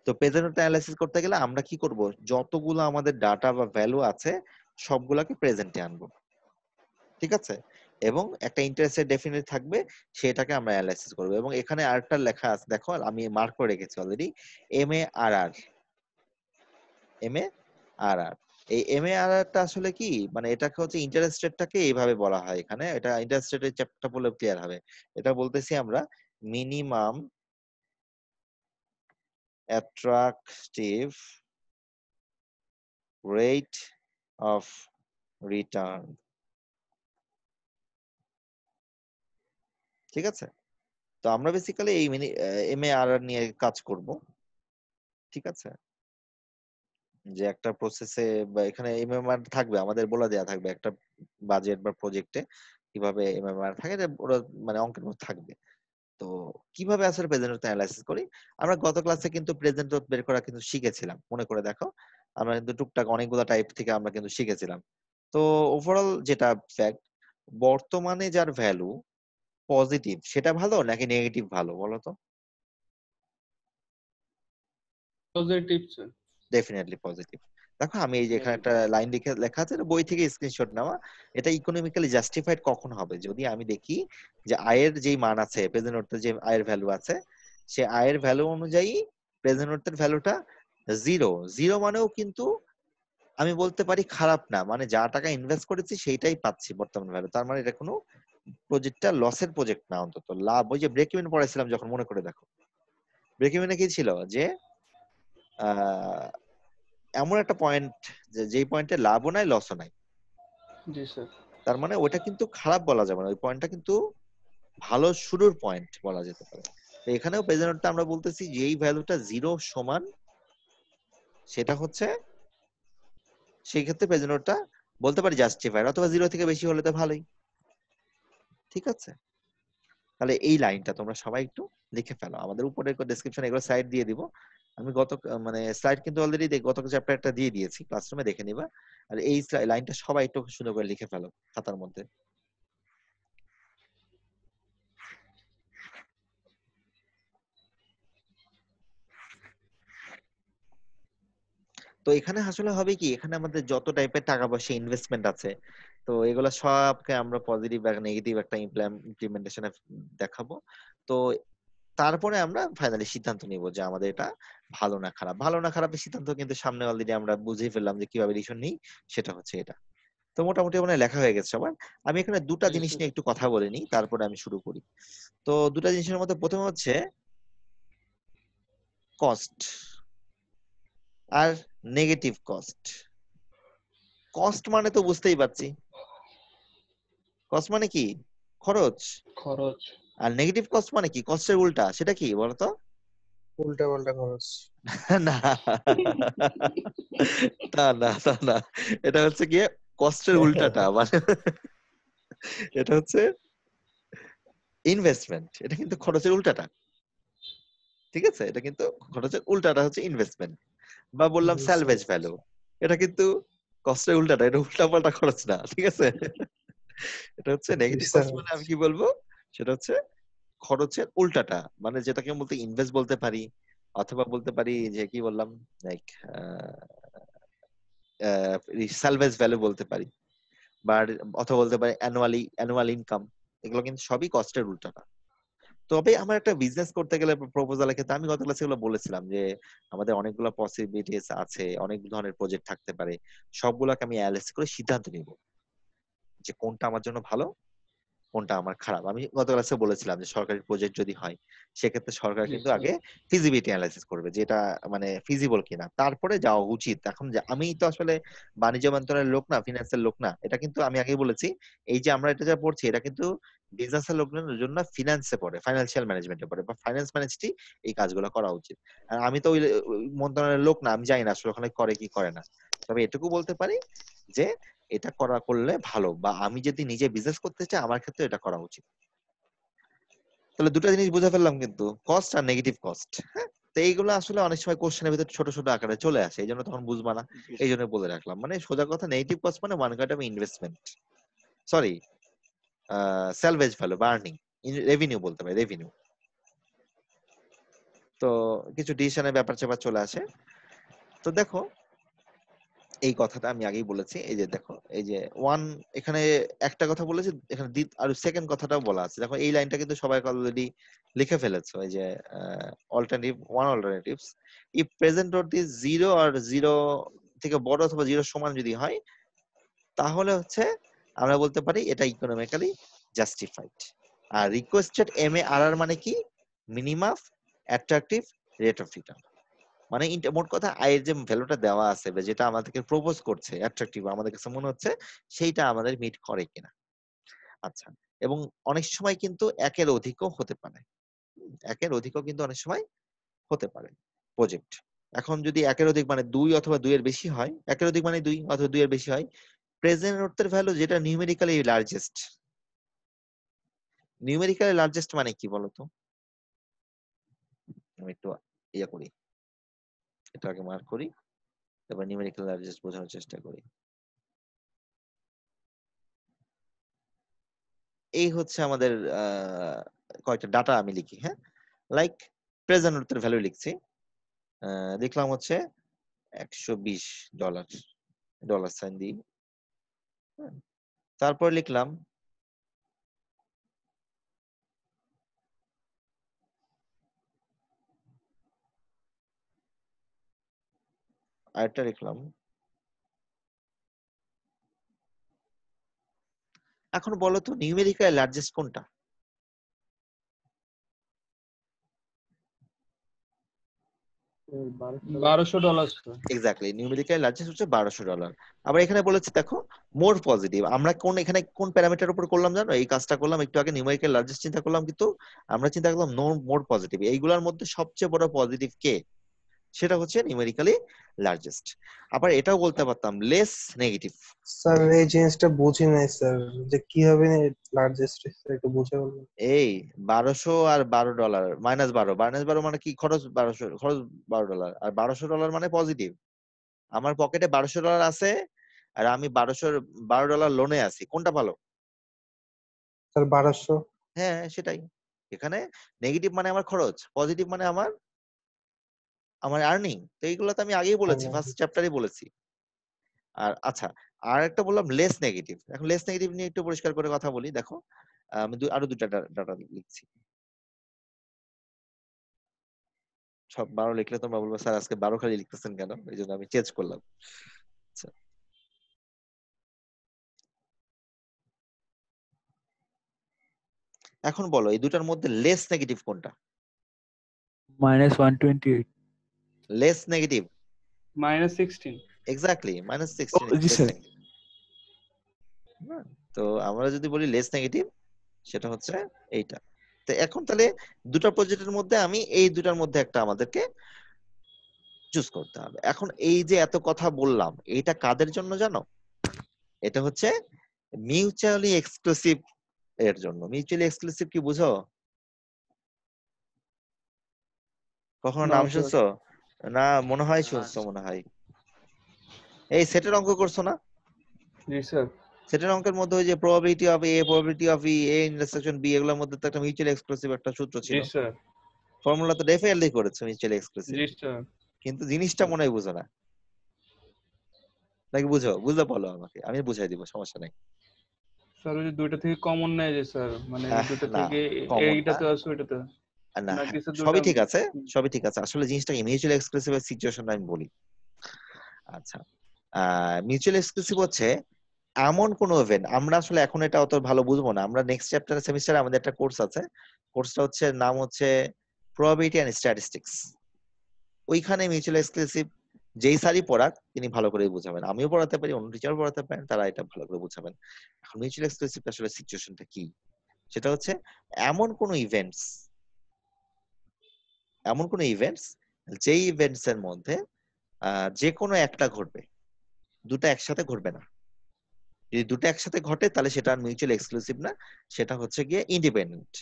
তো present analysis করতে গেলে আমরা কি করব, যতগুলো আমাদের ডাটা বা ভ্যালু আছে সবগুলোকে প্রেজেন্টে আনবো, ঠিক আছে, এবং একটা ইন্টারেস্ট রেট ডেফিনেটলি থাকবে, সেটাকে আমরা অ্যানালাইসিস করব। এবং এখানে আরেকটা লেখা আছে, দেখো আমি মার্ক করে রেখেছি অলরেডি, MARR। MARR, এই MARR-টা আসলে কি, মানে এটাকে হচ্ছে ইন্টারেস্ট রেটটাকে এইভাবে বলা হয় এখানে, এটা ইন্টারেস্ট রেটের চ্যাপ্টারটা বলে ক্লিয়ার হবে। এটা বলতেছি আমরা minimum attractive rate of return, ঠিক আছে। তো আমরা বেসিক্যালি এই MARR নিয়ে কাজ করব, ঠিক আছে, যে একটা প্রসেসে বা এখানে MMR থাকবে, আমাদের বলে দেয়া থাকবে একটা বাজেট বা প্রজেক্টে কিভাবে MMR থাকে, এটা ওরা মানে অঙ্কের মধ্যে থাকবে। তো কিভাবে আসলে প্রেজেন্ট অ্যানালাইসিস করি, আমরা গত ক্লাসে কিন্তু প্রেজেন্ট বের করা কিন্তু শিখেছিলাম, মনে করে দেখো, আমরা কিন্তু টুকটাক অনেকগুলো টাইপ থেকে আমরা কিন্তু শিখেছিলাম। তো ওভারঅল যেটা ফ্যাক্ট, বর্তমানে যার ভ্যালু পজিটিভ সেটা ভালো নাকি নেগেটিভ ভালো বলো তো? Positive sir. Definitely positive. দেখো আমি এই যে এখানে একটা নেগেটিভ। লাইন লিখে লেখা আছে, এটা বই থেকে স্ক্রিনশট নেওয়া। এটা ইকোনমিক্যালি জাস্টিফাইড কখন হবে, যদি আমি দেখি যে আয়ের যেই মান আছে, প্রেজেন্ট অর্থে যে আয়ের ভ্যালু আছে, সে আয়ের ভ্যালু অনুযায়ী প্রেজেন্ট অর্থের ভ্যালুটা জিরো। জিরো মানেও কিন্তু আমি বলতে পারি খারাপ না, মানে যা টাকা ইনভেস্ট করেছি সেইটাই পাচ্ছি বর্তমান ভ্যালু, তার মানে এটা কোনো প্রজেক্টটা লসের প্রজেক্ট না, অন্তত লাভ। ওই যে ব্রেক ইভেন পড়াইছিলাম যখন, মনে করে দেখো, ব্রেক ইভেনে কি ছিল যে আহ এমন একটা পয়েন্ট, যে যেই পয়েন্টে লাভও নাই লসও নাই, জি স্যার। তার মানে ওটা কিন্তু খারাপ বলা যাবে না, ওই পয়েন্টটা কিন্তু ভালো শুরুর পয়েন্ট বলা যেতে পারে। তো এখানেও প্রেজেন্টটা আমরা বলতেছি যে এই ভ্যালুটা জিরো সমান, সেটা হচ্ছে সেই ক্ষেত্রে প্রেজেন্টটা বলতে পারি জাস্টিফাইড, অথবা জিরো থেকে বেশি হলে তো ভালোই, ঠিক আছে। তাহলে এই লাইনটা তোমরা সবাই একটু লিখে ফেলো, আমাদের উপরে ডেসক্রিপশনে এগুলো স্লাইড দিয়ে দিব। আমি মানে স্লাইড কিন্তু অলরেডি গত চ্যাপ্টার একটা দিয়ে দিয়েছি, ক্লাসরুমে দেখে নিবা। আর এই লাইনটা সবাই একটু সুন্দর করে লিখে ফেলো খাতার মধ্যে। তো এখানে আসলে হবে কি, এখানে আমাদের যত টাইপের টাকা পয়সা ইনভেস্টমেন্ট আছে, তো এগুলো সবকে আমরা পজিটিভ বা নেগেটিভ একটা ইমপ্লিমেন্টেশনে দেখাবো। তো তারপরে আমরা ফাইনালি সিদ্ধান্ত নিব যে আমাদের এটা ভালো না খারাপ। ভালো না খারাপের সিদ্ধান্ত কিন্তু সামনে অলরেডি আমরা বুঝে ফেললাম যে কিভাবে ডিসিশন নিই, সেটা হচ্ছে এটা। তো মোটামুটি মানে লেখা হয়ে গেছে সবার। আমি এখানে দুটা জি জিনিস স্যার। নিয়ে একটু কথা বলে নিই, তারপরে আমি শুরু করি। তো দুটা জিনিসের মধ্যে প্রথমে হচ্ছে কস্ট আর নেগেটিভ কস্ট। কস্ট মানে তো বুঝতেই পারছি, কস্ট মানে কি, খরচ। খরচ। আর নেগেটিভ কস্ট মানে কি, কষ্টের উল্টা, সেটা কি বলতো? উল্টা পাল্টা খরচ। না, না, এটা হচ্ছে গিয়ে কষ্টের উল্টাটা, মানে এটা হচ্ছে ইনভেস্টমেন্ট, এটা কিন্তু খরচের উল্টাটা, ঠিক আছে, এটা কিন্তু খরচের উল্টাটা হচ্ছে ইনভেস্টমেন্ট। বা বললাম বুঝতে স্যালভেজ ভ্যালু, পেরেছি। এটা কিন্তু কষ্টের উল্টাটা, এটা উল্টা পাল্টা খরচ না, ঠিক আছে। এটা হচ্ছে নেগেটিভ বুঝতে কস্ট, মানে আমি পেরেছি। কি বলবো, সেটা হচ্ছে খরচের উল্টাটা, মানে যেটাকে বলতে ইনভেস্ট বলতে পারি, অথবা বলতে পারি যে কি বললাম, লাইক সালভেজ ভ্যালু বলতে পারি, বা অথবা বলতে পারি অ্যানুয়াল ইনকাম। এগুলো কিন্তু সবই কস্টের উল্টাটা। তবে আমার একটা বিজনেস করতে গেলে প্রপোজালের ক্ষেত্রে, আমি গত ক্লাসে এগুলো বলেছিলাম যে আমাদের অনেকগুলো পসিবিলিটিস আছে, অনেক ধরনের প্রজেক্ট থাকতে পারে, সবগুলোকে আমি অ্যানালাইসিস করে সিদ্ধান্ত নিব যে কোনটা আমার জন্য ভালো, কোনটা আমার খারাপ। আমি গত ক্লাসে বলেছিলাম যে সরকারি প্রজেক্ট যদি হয়, সেক্ষেত্রে সরকার জি কিন্তু স্যার। আগে ফিজিবিলিটি অ্যানালাইসিস করবে, যে এটা মানে ফিজিবল কিনা, তারপরে যাওয়া উচিত। এখন যে আমি তো আসলে বাণিজ্য মন্ত্রণালয়ের লোক না, ফিনান্সের লোক না, এটা কিন্তু আমি আগেই বলেছি। এই যে আমরা এটা যা পড়ছি, এটা কিন্তু বিজনেসের লোকজনের জন্য ফিনান্সে পড়ে, ফাইন্যান্সিয়াল ম্যানেজমেন্টে পড়ে, বা ফাইন্যান্স ম্যানেজটি এই কাজগুলো করা উচিত। আর আমি তো ওই মন্ত্রণালয়ের লোক না, আমি জানি না আসলে ওখানে করে কি করে না। তবে এটুকু বলতে পারি যে এটা করলে ভালো, বা আমি যদি নিজে বিজনেস করতে চাই আমার ক্ষেত্রে এটা করা উচিত। তাহলে দুটো জিনিস বুঝে ফেললাম কিন্তু, কস্ট আর নেগেটিভ কস্ট। হ্যাঁ, তো এইগুলো আসলে অনেক সময় কোশ্চেনের ভিতরে ছোট ছোট আকারে চলে আসে, এই জন্য তখন বুঝবা না, এই জন্য বলে রাখলাম। মানে সোজা কথা, নেগেটিভ কস্ট মানে one kind of investment, sorry, salvage value বা আর্নিং, রেভিনিউ বলতে পারি, রেভিনিউ। তো কিছু ডিসিশনের ব্যাপার স্যাপার চলে আসে। তো দেখো এই কথাটা আমি আগেই বলেছি, এই যে দেখো এই যে ওয়ান, এখানে একটা কথা বলেছি, এখানে আর সেকেন্ড কথাটাও বলা আছে। দেখো এই লাইনটা কিন্তু সবাই অলরেডি লিখে ফেলেছো, এই যে alternatives if present note is zero আর জিরো থেকে বড় অথবা জিরো সমান যদি হয়, তাহলে হচ্ছে আমরা বলতে পারি এটা economically justified. Are requested MARR মানে কি? Minimum attractive rate of return. মানে মোট কথা আয়ের যে ভ্যালুটা দেওয়া আছে বা যেটা আমাদেরকে প্রপোজ করছে অ্যাট্রাকটিভ, আমাদের কাছে মনে হচ্ছে সেইটা আমাদের মিট করে কিনা। আচ্ছা, এবং অনেক সময় কিন্তু একের অধিকও হতে পারে, একের অধিকও কিন্তু অনেক সময় হতে পারে প্রজেক্ট। এখন যদি একের অধিক মানে 2 অথবা 2 এর বেশি হয়, একের অধিক মানে 2 অথবা 2 এর বেশি হয়, প্রেজেন্ট নোটের ভ্যালু যেটা নিউমেরিক্যালি লার্জেস্ট। নিউমেরিক্যালি লার্জেস্ট মানে কি বলতো? আমি একটু ইয়ে করি, এটা আগে মার্ক করি, তারপর নিউমেরিক্যাল লার্জেস্ট বোঝানোর চেষ্টা করি। এই হচ্ছে আমাদের কয়েকটা ডাটা আমি লিখি, হ্যাঁ, লাইক প্রেজেন্ট নোটের ভ্যালু লিখছি, দেখলাম হচ্ছে $120, ডলার সাইন দিই, হ্যাঁ। তারপর লিখলাম আরেকটা লিখলাম। এখন বলো তো নিউমেরিক্যাল লার্জেস্ট কোনটা? $1200 স্যার। এক্স্যাক্টলি, নিউমেরিক্যাল লার্জেস্ট হচ্ছে $1200। আবার এখানে বলেছে দেখো মোর পজিটিভ, আমরা এখানে কোন প্যারামিটার উপর করলাম জানো এই কাজটা করলাম? একটু আগে নিউমেরিক্যাল লার্জেস্ট চিন্তা করলাম, কিন্তু আমরা চিন্তা করলাম মোর পজিটিভ। এইগুলোর মধ্যে সবচেয়ে বড় পজিটিভ কে? সেটা হচ্ছে নিউমেরিক্যালি লার্জেস্ট। আবার এটাও বলতে পারতাম লেস নেগেটিভ। স্যার এই জিনিসটা বুঝি নাই স্যার, যে কিভাবে লার্জেস্ট একটু বুঝে বলবেন? এই 1200 আর $12 -12 মানে কি? খরচ 1200, খরচ $12, আর $1200 মানে পজিটিভ। আমার পকেটে $1200 আছে আর আমি $1200 লোনে আছি, কোনটা ভালো? স্যার 1200। হ্যাঁ সেটাই। এখানে নেগেটিভ মানে আমার খরচ, পজিটিভ মানে আমার আমার আর্নিং। তো এইগুলো তো আমি আগেই বলেছি, ফার্স্ট চ্যাপ্টারে বলেছি। আর আচ্ছা, আর একটা বললাম লেস নেগেটিভ। এখন লেস নেগেটিভ নিয়ে একটু পরিষ্কার করে কথা বলি, দেখো আমি আরো দুটা ডাটা লিখছি। সব 12 লিখলে তোমরা বলবো স্যার আজকে 12 খালি লিখতেছেন কেন, এই জন্য আমি চেঞ্জ করলাম। আচ্ছা, এখন বলো এই দুটার মধ্যে লেস নেগেটিভ কোনটা? -128। Less negative, -16। এক্স্যাক্টলি, -16 জি লেস স্যার। নেগেটিভ। তো আমরা যদি বলি লেস নেগেটিভ, সেটা হচ্ছে এইটা। তো এখন তাহলে দুটা প্রজেক্টের মধ্যে আমি এই দুটার মধ্যে একটা আমাদেরকে চুজ করতে হবে। এখন এই যে এত কথা বললাম, এটা কাদের জন্য জানো? এটা হচ্ছে মিউচুয়ালি এক্সক্লুসিভ এর জন্য। মিউচুয়ালি এক্সক্লুসিভ কি বুঝো? কখনো না নাম স্যার। শুনছো? না মনে হয় শুনছো, মনে হয় এই সেটের অঙ্ক করছো না? জি স্যার। সেটের অঙ্কের মধ্যে ওই যে probability of A, probability of E, A intersection B, এগুলোর মধ্যে তো একটা মিউচুয়ালি এক্সক্লুসিভ একটা সূত্র জি ছিল। স্যার। ফর্মুলা তো ডেফিনেটলি করেছো মিউচুয়ালি এক্সক্লুসিভ, জি স্যার। কিন্তু জিনিসটা মনে হয় বুঝো না, নাকি বুঝো? বুঝলে বলো আমাকে, আমি বুঝাই দিব, সমস্যা নাই। স্যার ওই যে দুইটা থেকে কমন নেয় যে স্যার, মানে দুইটা না, থেকে কমন না, এইটাতে আছে ওইটাতে না, নাকি স্যার দুইটা? সবই ঠিক আছে, সবই ঠিক আছে। আসলে জিনিসটা মিউচুয়ালি এক্সক্লুসিভ এর সিচুয়েশনটা আমি বলি। আচ্ছা, মিউচুয়াল এক্সক্লুসিভ হচ্ছে এমন কোন ইভেন্ট, আমরা আসলে এখন এটা অত ভালো বুঝবো না, আমরা নেক্সট চ্যাপ্টার সেমিস্টারে আমাদের একটা কোর্স আছে, কোর্সটা হচ্ছে নাম হচ্ছে প্রবাবিলিটি এন্ড স্ট্যাটিস্টিক্স। ওইখানে মিউচুয়াল এক্সক্লুসিভ যেই স্যারই পড়াক তিনি ভালো করে বুঝাবেন, আমিও পড়াতে পারি, অন্য টিচারও পড়াতে পারেন, তারা এটা ভালো করে বুঝাবেন। এখন মিউচুয়াল এক্সক্লুসিভ আসলে সিচুয়েশনটা কি? সেটা হচ্ছে এমন কোন ইভেন্টস, এমন কোন ইভেন্টস যেই ইভেন্টস এর মধ্যে যে কোনো একটা ঘটবে, দুটো একসাথে ঘটবে না। যদি দুটো একসাথে ঘটে তাহলে সেটা মিউচুয়াল এক্সক্লুসিভ না, সেটা হচ্ছে গিয়ে ইন্ডিপেন্ডেন্ট।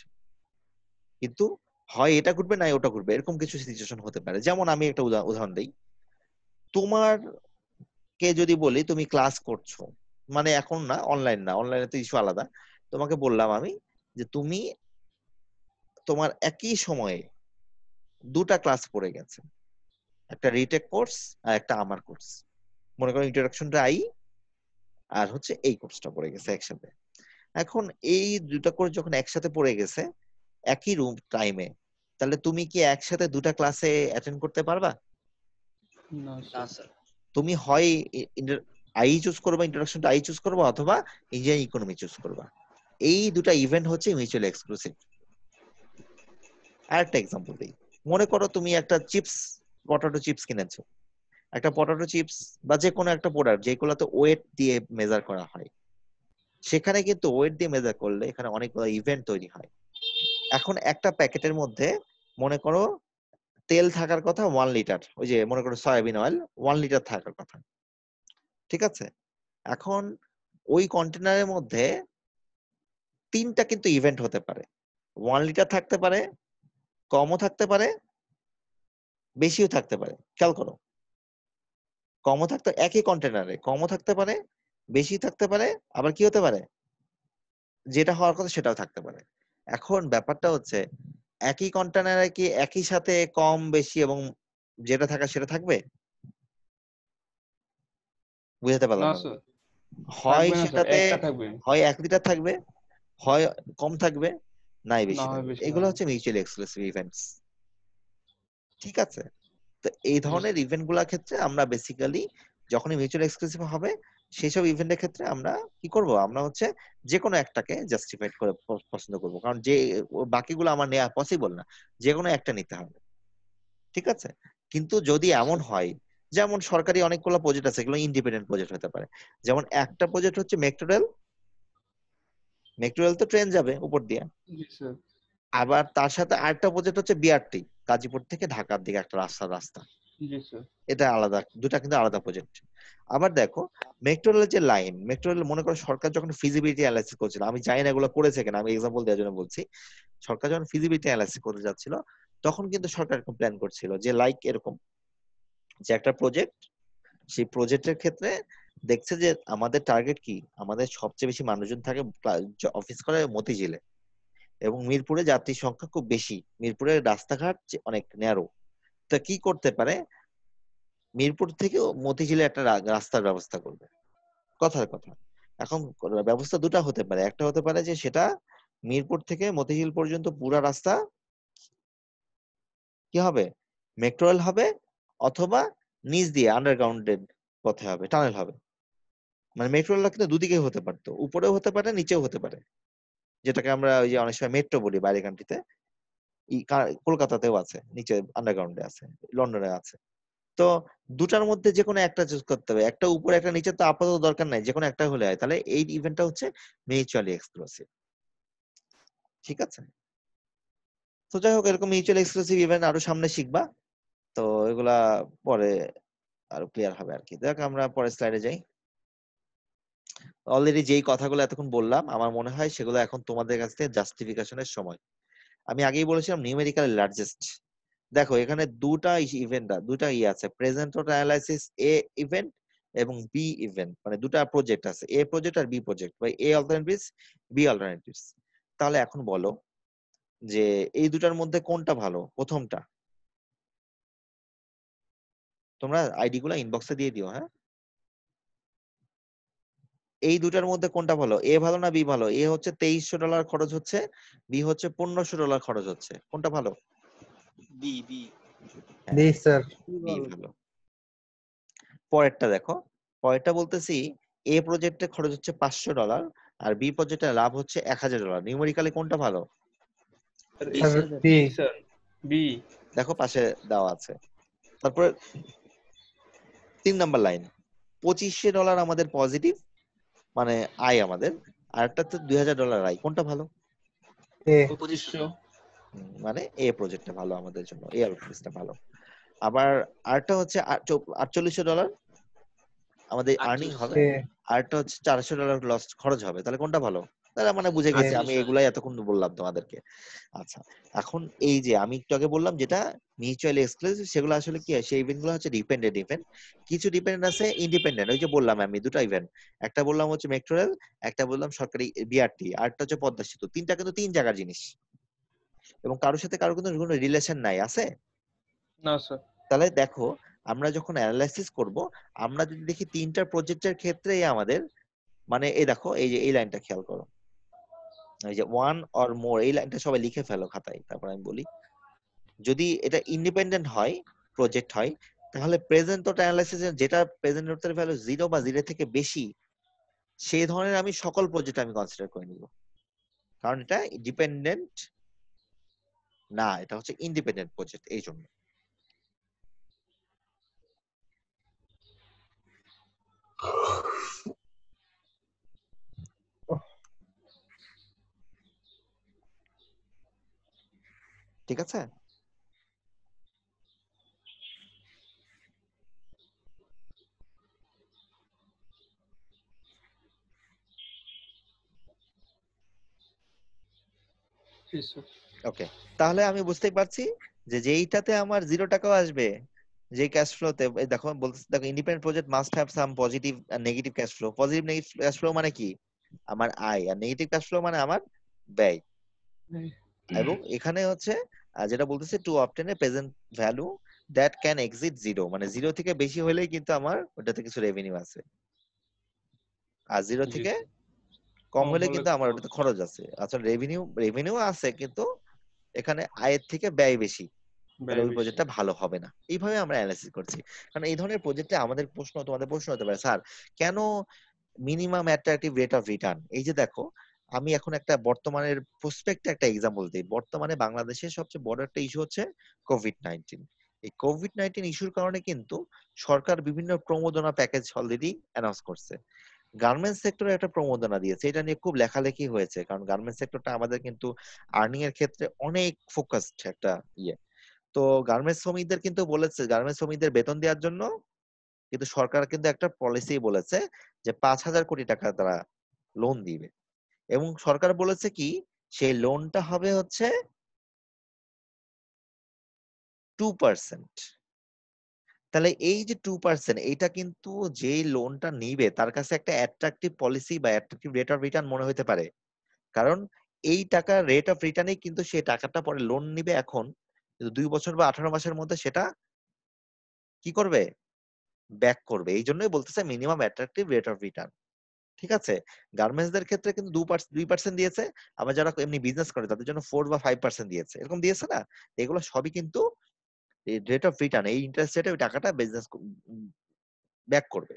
কিন্তু হয় এটা ঘটবে না ওটা ঘটবে, এরকম কিছু সিচুয়েশন হতে পারে। যেমন আমি একটা উদাহরণ দিই, তোমার কে যদি বলি তুমি ক্লাস করছো, মানে এখন না, অনলাইন না, অনলাইনে তো ইস্যু আলাদা। তোমাকে বললাম আমি যে তুমি তোমার একই সময়ে দুটা ক্লাস পড়ে গেছে, একটা রিটেক কোর্স আর একটা আমার কোর্স। মনে করো ইন্ট্রোডাকশন টু আই আর হচ্ছে এই কোর্সটা পড়ে গেছে একসাথে। এখন এই দুটা কোর্স যখন একসাথে পড়ে গেছে একই রুম টাইমে, তাহলে তুমি কি একসাথে দুটা ক্লাসে অ্যাটেন্ড করতে পারবা? না না স্যার। স্যার। তুমি হয় আই চুজ করবা, ইন্ট্রোডাকশন টু আই চুজ করবা, অথবা ইঞ্জিনিয়ারিং ইকোনমি চুজ করবা। এই দুটা ইভেন্ট হচ্ছে মিউচুয়ালি এক্সক্লুসিভ। আরেকটা এক্সাম্পল দিই, মনে করো তুমি একটা চিপস, পটেটো চিপস কিনেছো। একটা পটেটো চিপস বা যে কোনো একটা প্রোডাক্ট যেগুলোতে ওয়েট দিয়ে মেজার করা হয়, সেখানে কিন্তু ওয়েট দিয়ে মেজার করলে এখানে অনেকগুলো ইভেন্ট তৈরি হয়। এখন একটা প্যাকেটের মধ্যে মনে করো তেল থাকার কথা 1 লিটার, ওই যে মনে করো সয়াবিন অয়েল 1 লিটার থাকার কথা, ঠিক আছে? এখন ওই কন্টেনারের মধ্যে 3টা কিন্তু ইভেন্ট হতে পারে। 1 লিটার থাকতে পারে, কমও থাকতে পারে, বেশিও থাকতে পারে। খেয়াল করো, কমও থাকতে, একই কন্টেনারে কমও থাকতে পারে, বেশি থাকতে পারে, আবার কি হতে পারে, যেটা হওয়ার কথা সেটাও থাকতে পারে। এখন ব্যাপারটা হচ্ছে একই কন্টেনারে কি একই সাথে কম বেশি এবং যেটা থাকা সেটা থাকবে? বুঝাতে পারলাম না না। স্যার, হয় থাকবে না স্যার, সেটাতে একটা থাকবে, হয় 1 লিটার থাকবে, হয় কম থাকবে, নাই না বেশি হয় থাকবে। বেশি এগুলো থাকবে। হচ্ছে মিউচুয়ালি এক্সক্লুসিভ ইভেন্টস, ঠিক আছে? তো এই জি ধরনের স্যার। ইভেন্ট গুলার ক্ষেত্রে আমরা বেসিক্যালি যখনই মিউচুয়াল এক্সক্লুসিভ হবে সেসব ইভেন্টের ক্ষেত্রে আমরা কি করব, আমরা হচ্ছে যে কোনো একটাকে জাস্টিফাইড করে পছন্দ করব, কারণ যে বাকিগুলো আমার নেওয়া পসিবল না, যে কোনো একটা নিতে হবে, ঠিক আছে? কিন্তু যদি জি এমন স্যার। হয়, যেমন সরকারি অনেকগুলো প্রজেক্ট আছে, এগুলো ইন্ডিপেন্ডেন্ট প্রজেক্ট হতে পারে। যেমন একটা প্রজেক্ট হচ্ছে মেট্রো রেল, মেট্রো রেল তো ট্রেন যাবে উপর দিয়ে। জি স্যার। আবার তার সাথে আরেকটা প্রজেক্ট হচ্ছে বিআরটি, গাজীপুর থেকে ঢাকার দিকে একটা রাস্তা। জি স্যার। এটা আলাদা, দুটা কিন্তু আলাদা প্রজেক্ট। আবার দেখো মেট্রো রেলের যে লাইন, মেট্রো রেল মনে করো সরকার যখন ফিজিবিলিটি অ্যানালাইসিস করছিল, আমি জানি না এগুলো করেছে কিনা, আমি এক্সাম্পল দেওয়ার জন্য বলছি, সরকার যখন ফিজিবিলিটি অ্যানালাইসিস করতে যাচ্ছিল তখন কিন্তু সরকার এরকম প্ল্যান করছিল যে লাইক এরকম, যে একটা প্রজেক্ট, সেই প্রজেক্টের ক্ষেত্রে দেখছে যে আমাদের টার্গেট কি, আমাদের সবচেয়ে বেশি মানুষজন থাকে অফিস করে মতিঝিলে, এবং মিরপুরে যাত্রীর সংখ্যা খুব বেশি, মিরপুরের রাস্তাঘাট অনেক ন্যারো। তা কি করতে পারে, মিরপুর থেকে মতিঝিলে একটা রাস্তার ব্যবস্থা করবে, কথার কথা। এখন ব্যবস্থা দুটা হতে পারে, একটা হতে পারে যে সেটা মিরপুর থেকে মতিঝিল পর্যন্ত পুরা রাস্তা কি হবে, মেট্রো রেল হবে, অথবা নিচ দিয়ে আন্ডারগ্রাউন্ডেড পথে হবে, টানেল হবে। মানে মেট্রো রেলটা কিন্তু দুদিকে হতে পারতো, উপরেও হতে পারে নিচেও হতে পারে, যেটাকে আমরা ওই যে অনেক সময় মেট্রো বলি বাইরের কান্ট্রিতে, কলকাতাতেও আছে, নিচে আন্ডারগ্রাউন্ডে আছে, লন্ডনে আছে। তো দুটার মধ্যে যে কোনো একটা চুজ করতে হবে, একটা উপরে একটা নিচে তো আপাতত দরকার নাই, যে কোনো একটা হলে হয়। তাহলে এই ইভেন্টটা হচ্ছে মিউচুয়ালি এক্সক্লুসিভ, ঠিক আছে? তো যাই হোক, এরকম মিউচুয়ালি এক্সক্লুসিভ ইভেন্ট আরো সামনে শিখবা, তো এগুলা পরে আরো ক্লিয়ার হবে আর কি। দেখ আমরা পরের স্লাইডে যাই। অলরেডি যেই কথাগুলো এতক্ষণ বললাম আমার মনে হয় সেগুলো এখন তোমাদের কাছ থেকে জাস্টিফিকেশনের সময়। আমি আগেই বলেছিলাম নিউমেরিক্যাল লার্জেস্ট। দেখো এখানে দুটা আছে, প্রেজেন্ট অ্যানালাইসিস এ ইভেন্ট এবং বি ইভেন্ট, মানে দুটা প্রজেক্ট আছে, এ প্রজেক্ট আর বি প্রজেক্ট, বা এ অল্টারনেটিভস বি অল্টারনেটিভস। তাহলে এখন বলো যে এই দুটার মধ্যে কোনটা ভালো, প্রথমটা? তোমরা আইডি গুলা ইনবক্সে দিয়ে দিও, হ্যাঁ? এই দুটার মধ্যে কোনটা ভালো, এ ভালো না বি ভালো? এ হচ্ছে $2300 খরচ হচ্ছে, বি হচ্ছে $1500 খরচ হচ্ছে, কোনটা ভালো? B B. হ্যাঁ, জি স্যার। বি ভালো। পরেরটা দেখো, পরেরটা বলতেছি এ প্রজেক্টে খরচ হচ্ছে $500 আর বি প্রজেক্টে লাভ হচ্ছে $1000। নিউমেরিক্যালি কোনটা ভালো? B sir sir. B. B sir, B. দেখো পাশে দেওয়া আছে। তারপরে 3 নাম্বার লাইন, $2500 আমাদের পজিটিভ, মানে আয় আমাদের, আর একটা তো $2000 আয়, কোনটা ভালো? এ। 2500। মানে এ প্রজেক্টটা ভালো আমাদের জন্য, এ আউটপুটটা ভালো। আবার আরেকটা হচ্ছে $4800 আমাদের আর্নিং 4800 হবে, এ। আরেকটা হচ্ছে $400 লস খরচ হবে, তাহলে কোনটা ভালো? তাহলে মানে বুঝে এ। গেছি, আমি 4800। এগুলাই এতক্ষণ বললাম তোমাদেরকে। আচ্ছা, এখন এই যে আমি একটু আগে বললাম যেটা মিউচুয়ালি এক্সক্লুসিভ, সেগুলো আসলে কি হয়, সেই ইভেন্ট গুলো হচ্ছে ডিপেন্ডেন্ট ইভেন্ট, কিছু ডিপেন্ডেন্ট আছে ইন্ডিপেন্ডেন্ট। ওই যে বললাম আমি দুটো ইভেন্ট, একটা বললাম হচ্ছে মেট্রো রেল, একটা বললাম সরকারি বিআরটি, আরেকটা হচ্ছে পদ্মা সেতু। তিনটা কিন্তু তিন জায়গার জিনিস, এবং কারোর সাথে কারো কিন্তু কোনো রিলেশন নাই, আছে? না স্যার। তাহলে দেখো আমরা যখন অ্যানালাইসিস করব, আমরা যদি দেখি তিনটা প্রজেক্টের ক্ষেত্রেই আমাদের মানে এই দেখো এই যে এই লাইনটা খেয়াল করো, এই যে ওয়ান অর মোর, এই লাইনটা সবাই লিখে ফেলো খাতায়, তারপর আমি বলি। যদি এটা ইন্ডিপেন্ডেন্ট হয়, প্রজেক্ট হয়, তাহলে প্রেজেন্ট ডট অ্যানালাইসিস যেটা প্রেজেন্ট ডটের ভ্যালু 0 বা 0 থেকে বেশি, সেই ধরনের আমি সকল প্রজেক্ট আমি কনসিডার করে নিব, কারণ এটা ডিপেন্ডেন্ট না, এটা হচ্ছে ইন্ডিপেন্ডেন্ট প্রজেক্ট, এই জন্য। ঠিক আছে? জি স্যার। ওকে, তাহলে আমি বুঝতেই পারছি যে যেইটাতে আমার 0 টাকাও আসবে, যে ক্যাশ ফ্লোতে দেখো বলতেছে, দেখো independent project must have some positive আর negative cash flow. Positive negative cash flow মানে কি? আমার আয়, আর নেগেটিভ ক্যাশ ফ্লো মানে আমার ব্যয়। এবং এখানে হচ্ছে যেটা বলতেছে to obtain a present value that can exceed 0, মানে 0 থেকে বেশি হলেই কিন্তু আমার ওটাতে কিছু রেভিনিউ আছে, আর 0 জি থেকে স্যার। কম কম হলে হলে কিন্তু আমার ওটাতে খরচ আছে। আচ্ছা, রেভিনিউ আছে, কিন্তু এখানে আয়ের থেকে ব্যয় বেশি, তাহলে ব্যয় ওই বেশি। প্রজেক্টটা ভালো হবে না। এইভাবে আমরা অ্যানালাইসিস করছি। কারণ এই ধরনের প্রজেক্টে আমাদের প্রশ্ন, তোমাদের প্রশ্ন হতে পারে, স্যার কেন minimum attractive rate of return? এই যে দেখো, আমি এখন একটা বর্তমানের প্রসপেক্টে একটা এক্সাম্পল দিই। বর্তমানে বাংলাদেশের সবচেয়ে বড় একটা ইস্যু হচ্ছে কোভিড-19। এই কোভিড-19 ইস্যুর কারণে কিন্তু সরকার বিভিন্ন প্রণোদনা প্যাকেজ অলরেডি অ্যানাউন্স করছে। গার্মেন্টস সেক্টরে একটা প্রণোদনা দিয়েছে, এটা নিয়ে খুব লেখালেখি হয়েছে, কারণ গার্মেন্টস সেক্টরটা আমাদের কিন্তু আর্নিং এর ক্ষেত্রে অনেক ফোকাসড একটা ইয়ে। তো গার্মেন্টস শ্রমিকদের কিন্তু বলেছে, গার্মেন্টস শ্রমিকদের বেতন দেওয়ার জন্য কিন্তু সরকার কিন্তু একটা পলিসি বলেছে যে 5,000 কোটি টাকা তারা লোন দিবে। এবং সরকার বলেছে কি, সেই লোনটা হবে হচ্ছে 2%। তাহলে এই যে 2%, এইটা কিন্তু যে লোনটা নিবে তার কাছে একটা অ্যাট্রাকটিভ পলিসি বা অ্যাট্রাকটিভ রেট অফ রিটার্ন মনে হতে পারে। কারণ এই টাকা রেট অফ রিটার্নেই কিন্তু সে টাকাটা পরে লোন নিবে এখন, কিন্তু 2 বছর বা 18 মাসের মধ্যে সেটা কি করবে, ব্যাক করবে। এই জন্যই বলতেছে minimum attractive rate of return. ঠিক আছে? গার্মেন্টস দের ক্ষেত্রে কিন্তু 2% দিয়েছে, আবার যারা এমনি বিজনেস করে তাদের জন্য 4 বা 5% দিয়েছে, এরকম দিয়েছে না? এগুলো সবই কিন্তু রেট অফ রিটার্ন, এই ইন্টারেস্ট রেটে ওই টাকাটা বিজনেস ব্যাক করবে।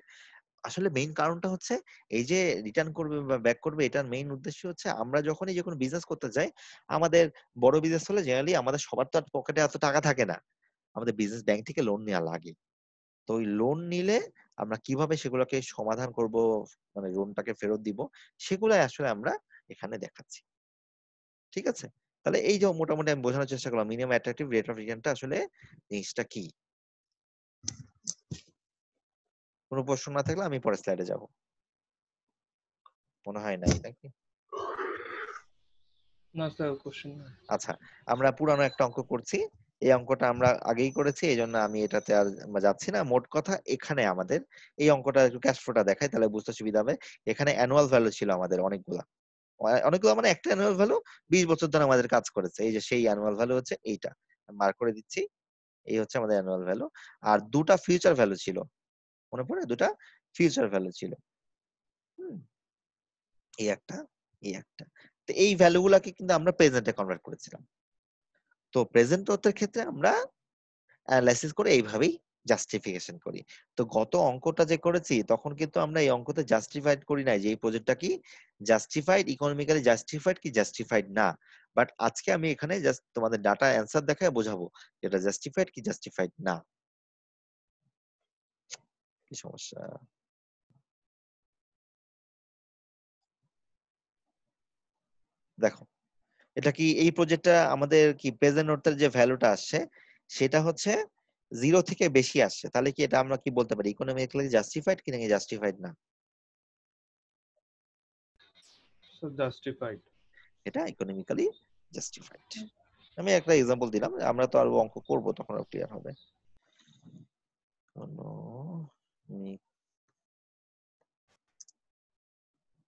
আসলে মেইন কারণটা হচ্ছে এই যে রিটার্ন করবে বা ব্যাক করবে, এটার মেইন উদ্দেশ্য হচ্ছে আমরা যখনই যে কোনো বিজনেস করতে যাই, আমাদের বড় বিজনেস হলে জেনারেলি আমাদের সবার তো আর পকেটে এত টাকা থাকে না, আমাদের বিজনেস ব্যাংক থেকে লোন নেওয়া লাগে। তো ওই লোন নিলে আমরা কিভাবে সেগুলোকে সমাধান করব, মানে লোনটাকে ফেরত দিব, সেগুলাই আসলে আমরা এখানে দেখাচ্ছি। ঠিক আছে? তাহলে এই যে মোটামুটি আমি বোঝানোর চেষ্টা করলাম মিনিমাম অ্যাট্রাকটিভ রেট অফ রিটার্নটা আসলে জিনিসটা কি। কোনো প্রশ্ন না থাকলে আমি পরের স্লাইডে যাব। মনে হয় নাই নাকি? না স্যার, কোশ্চেন নাই। আচ্ছা, আমরা পুরানো একটা অঙ্ক করছি। এই অঙ্কটা আমরা আগেই করেছি, এই জন্য আমি এটাতে আর যাচ্ছি না। মোট কথা এখানে আমাদের এই অঙ্কটা একটু ক্যাশ ফ্লোটা দেখাই, তাহলে বুঝতে সুবিধা হবে। এখানে অ্যানুয়াল ভ্যালু ছিল আমাদের অনেকগুলা, অনেকগুলো মানে একটা অ্যানুয়াল ভ্যালু 20 বছর ধরে আমাদের কাজ করেছে। এই যে সেই অ্যানুয়াল ভ্যালু হচ্ছে এইটা, মার্ক করে দিচ্ছি। এই হচ্ছে আমাদের অ্যানুয়াল ভ্যালু। আর দুটা ফিউচার ভ্যালু ছিল, মনে পড়ে? দুটা ফিউচার ভ্যালু ছিল। হুম, এই একটা, এই একটা। তো এই ভ্যালু গুলাকে কিন্তু আমরা প্রেজেন্টে কনভার্ট করেছিলাম। তো প্রেজেন্ট তথ্যের ক্ষেত্রে আমরা অ্যানালাইসিস করে এইভাবেই জাস্টিফিকেশন করি। তো গত অঙ্কটা যে করেছি তখন কিন্তু আমরা এই অঙ্কতে জাস্টিফাইড করি নাই যে এই প্রজেক্টটা কি জাস্টিফাইড, ইকোনমিক্যালি জাস্টিফাইড কি জাস্টিফাইড না। বাট আজকে আমি এখানে জাস্ট তোমাদের ডাটা অ্যান্সার দেখায় বোঝাবো এটা জাস্টিফাইড কি জাস্টিফাইড না। কি সমস্যা? দেখো, এটা কি এই প্রজেক্টটা আমাদের কি প্রেজেন্ট নোটের যে ভ্যালুটা আসছে সেটা হচ্ছে 0 থেকে বেশি আসছে, তাহলে কি এটা আমরা কি বলতে পারি ইকোনমিক্যালি জাস্টিফাইড কি নাকি জাস্টিফাইড না? Sir justified. এটা ইকোনমিক্যালি জাস্টিফাইড। আমি একটা এক্সাম্পল দিলাম, আমরা তো আরো অঙ্ক করবো তখন আরো ক্লিয়ার হবে।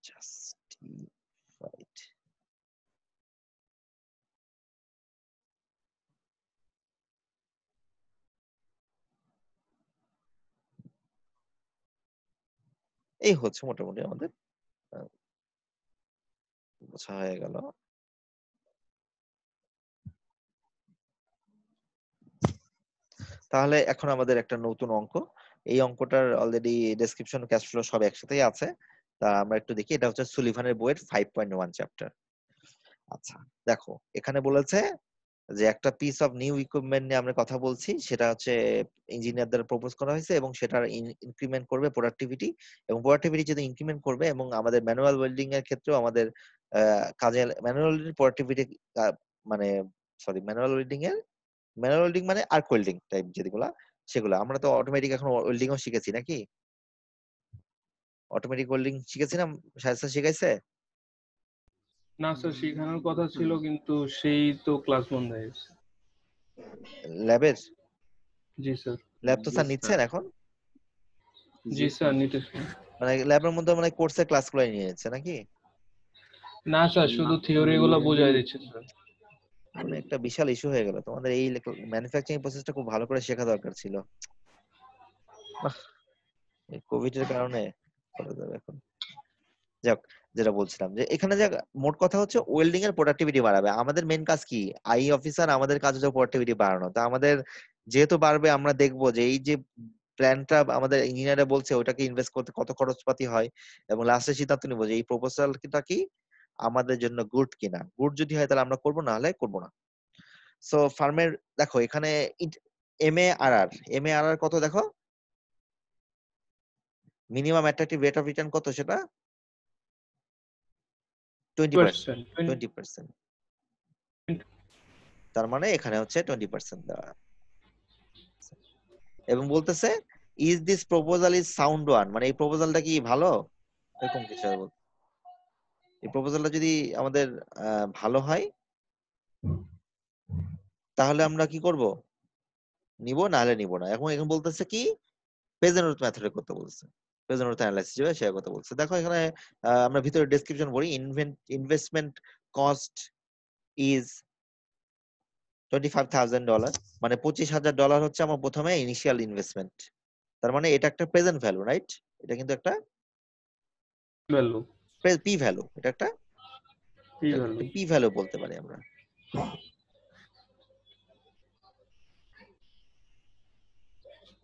জাস্টিফাইড। এই হচ্ছে মোটামুটি আমাদের আহ, বোঝা হয়ে গেল। তাহলে এখন আমাদের একটা নতুন অঙ্ক, এই অঙ্কটার অলরেডি ডেসক্রিপশন ক্যাশ ফ্লো সব একসাথেই আছে। তা আমরা একটু দেখি, এটা হচ্ছে সুলিভানের বইয়ের 5.1 চ্যাপ্টার। আচ্ছা দেখো, এখানে বলেছে যে একটা পিস অফ নিউ ইকুইপমেন্ট নিয়ে আমরা কথা বলছি, সেটা হচ্ছে ইঞ্জিনিয়ার দ্বারা প্রপোজ করা হয়েছে এবং সেটার ইনক্রিমেন্ট করবে প্রোডাক্টিভিটি, এবং প্রোডাক্টিভিটি যদি ইনক্রিমেন্ট করবে, এবং আমাদের ম্যানুয়াল ওয়েল্ডিং এর ক্ষেত্রেও আমাদের কাজে ম্যানুয়াল প্রোডাক্টিভিটি, মানে সরি ম্যানুয়াল ওয়েল্ডিং এর, ম্যানুয়াল ওয়েল্ডিং মানে আর্ক ওয়েল্ডিং টাইপ যেগুলা, সেগুলো আমরা তো অটোমেটিক এখন ওয়েল্ডিংও শিখেছি নাকি, অটোমেটিক ওয়েল্ডিং শিখেছি না, শায়স্তা শিখাইছে? না স্যার, শেখানোর কথা ছিল কিন্তু সেই তো ক্লাস বন্ধ হয়ে গেছে। ল্যাবের জি স্যার। ল্যাব তো স্যার নিচ্ছেন এখন, জি স্যার, নিতে মানে ল্যাবের মধ্যে মানে কোর্সের ক্লাসগুলো নিয়ে নিচ্ছে নাকি? না স্যার, শুধু থিওরি গুলো বোঝাই দিচ্ছে স্যার। মানে একটা বিশাল ইস্যু হয়ে গেল, তোমাদের এই ম্যানুফ্যাকচারিং প্রসেসটা খুব ভালো করে শেখা দরকার ছিল। এই কোভিড এর কারণে করা যাবে এখন। যাক, যেটা বলছিলাম যে এখানে যে মোট কথা হচ্ছে ওয়েল্ডিং এর প্রোডাক্টিভিটি বাড়াবে। আমাদের মেন কাজ কি, আই অফিসার, আমাদের কাজ হচ্ছে প্রোডাক্টিভিটি বাড়ানো। তা আমাদের যেহেতু বাড়বে, আমরা দেখবো যে এই যে প্ল্যানটা আমাদের ইঞ্জিনিয়াররা বলছে ওটাকে ইনভেস্ট করতে কত খরচপাতি হয়, এবং লাস্টে সিদ্ধান্ত নিবো যে এই প্রপোজালটা কি আমাদের জন্য গুড কিনা। গুড যদি হয় তাহলে আমরা করবো, না হলে করবো না। সো ফার্মের দেখো এখানে এম এ আর আর কত দেখো, minimum attractive rate of return কত, সেটা 20%। 20%, তার মানে এখানে হচ্ছে 20% দেওয়া। এবং বলতেছে is this proposal is sound one, মানে এই প্রপোজালটা কি ভালো, এরকম কিছু আর বলতে। এই প্রপোজালটা যদি আমাদের ভালো হয় তাহলে আমরা কি করব, নিব, না হলে নিব না। এখন এখানে বলতেছে কি পেজেন্ট মেথডে করতে বলছে, পেজেন্ট অ্যানালাইসিস যেটা সে কথা বলছে। দেখো এখানে আমরা ভিতরে ডেসক্রিপশন পড়ি, ইনভেস্টমেন্ট কস্ট ইজ $25,000, মানে $25,000 হচ্ছে আমার প্রথমে ইনিশিয়াল ইনভেস্টমেন্ট। তার মানে এটা একটা প্রেজেন্ট ভ্যালু, রাইট? এটা কিন্তু একটা ভ্যালু। পি ভ্যালু, এটা একটা পি ভ্যালু। পি ভ্যালু বলতে পারি আমরা।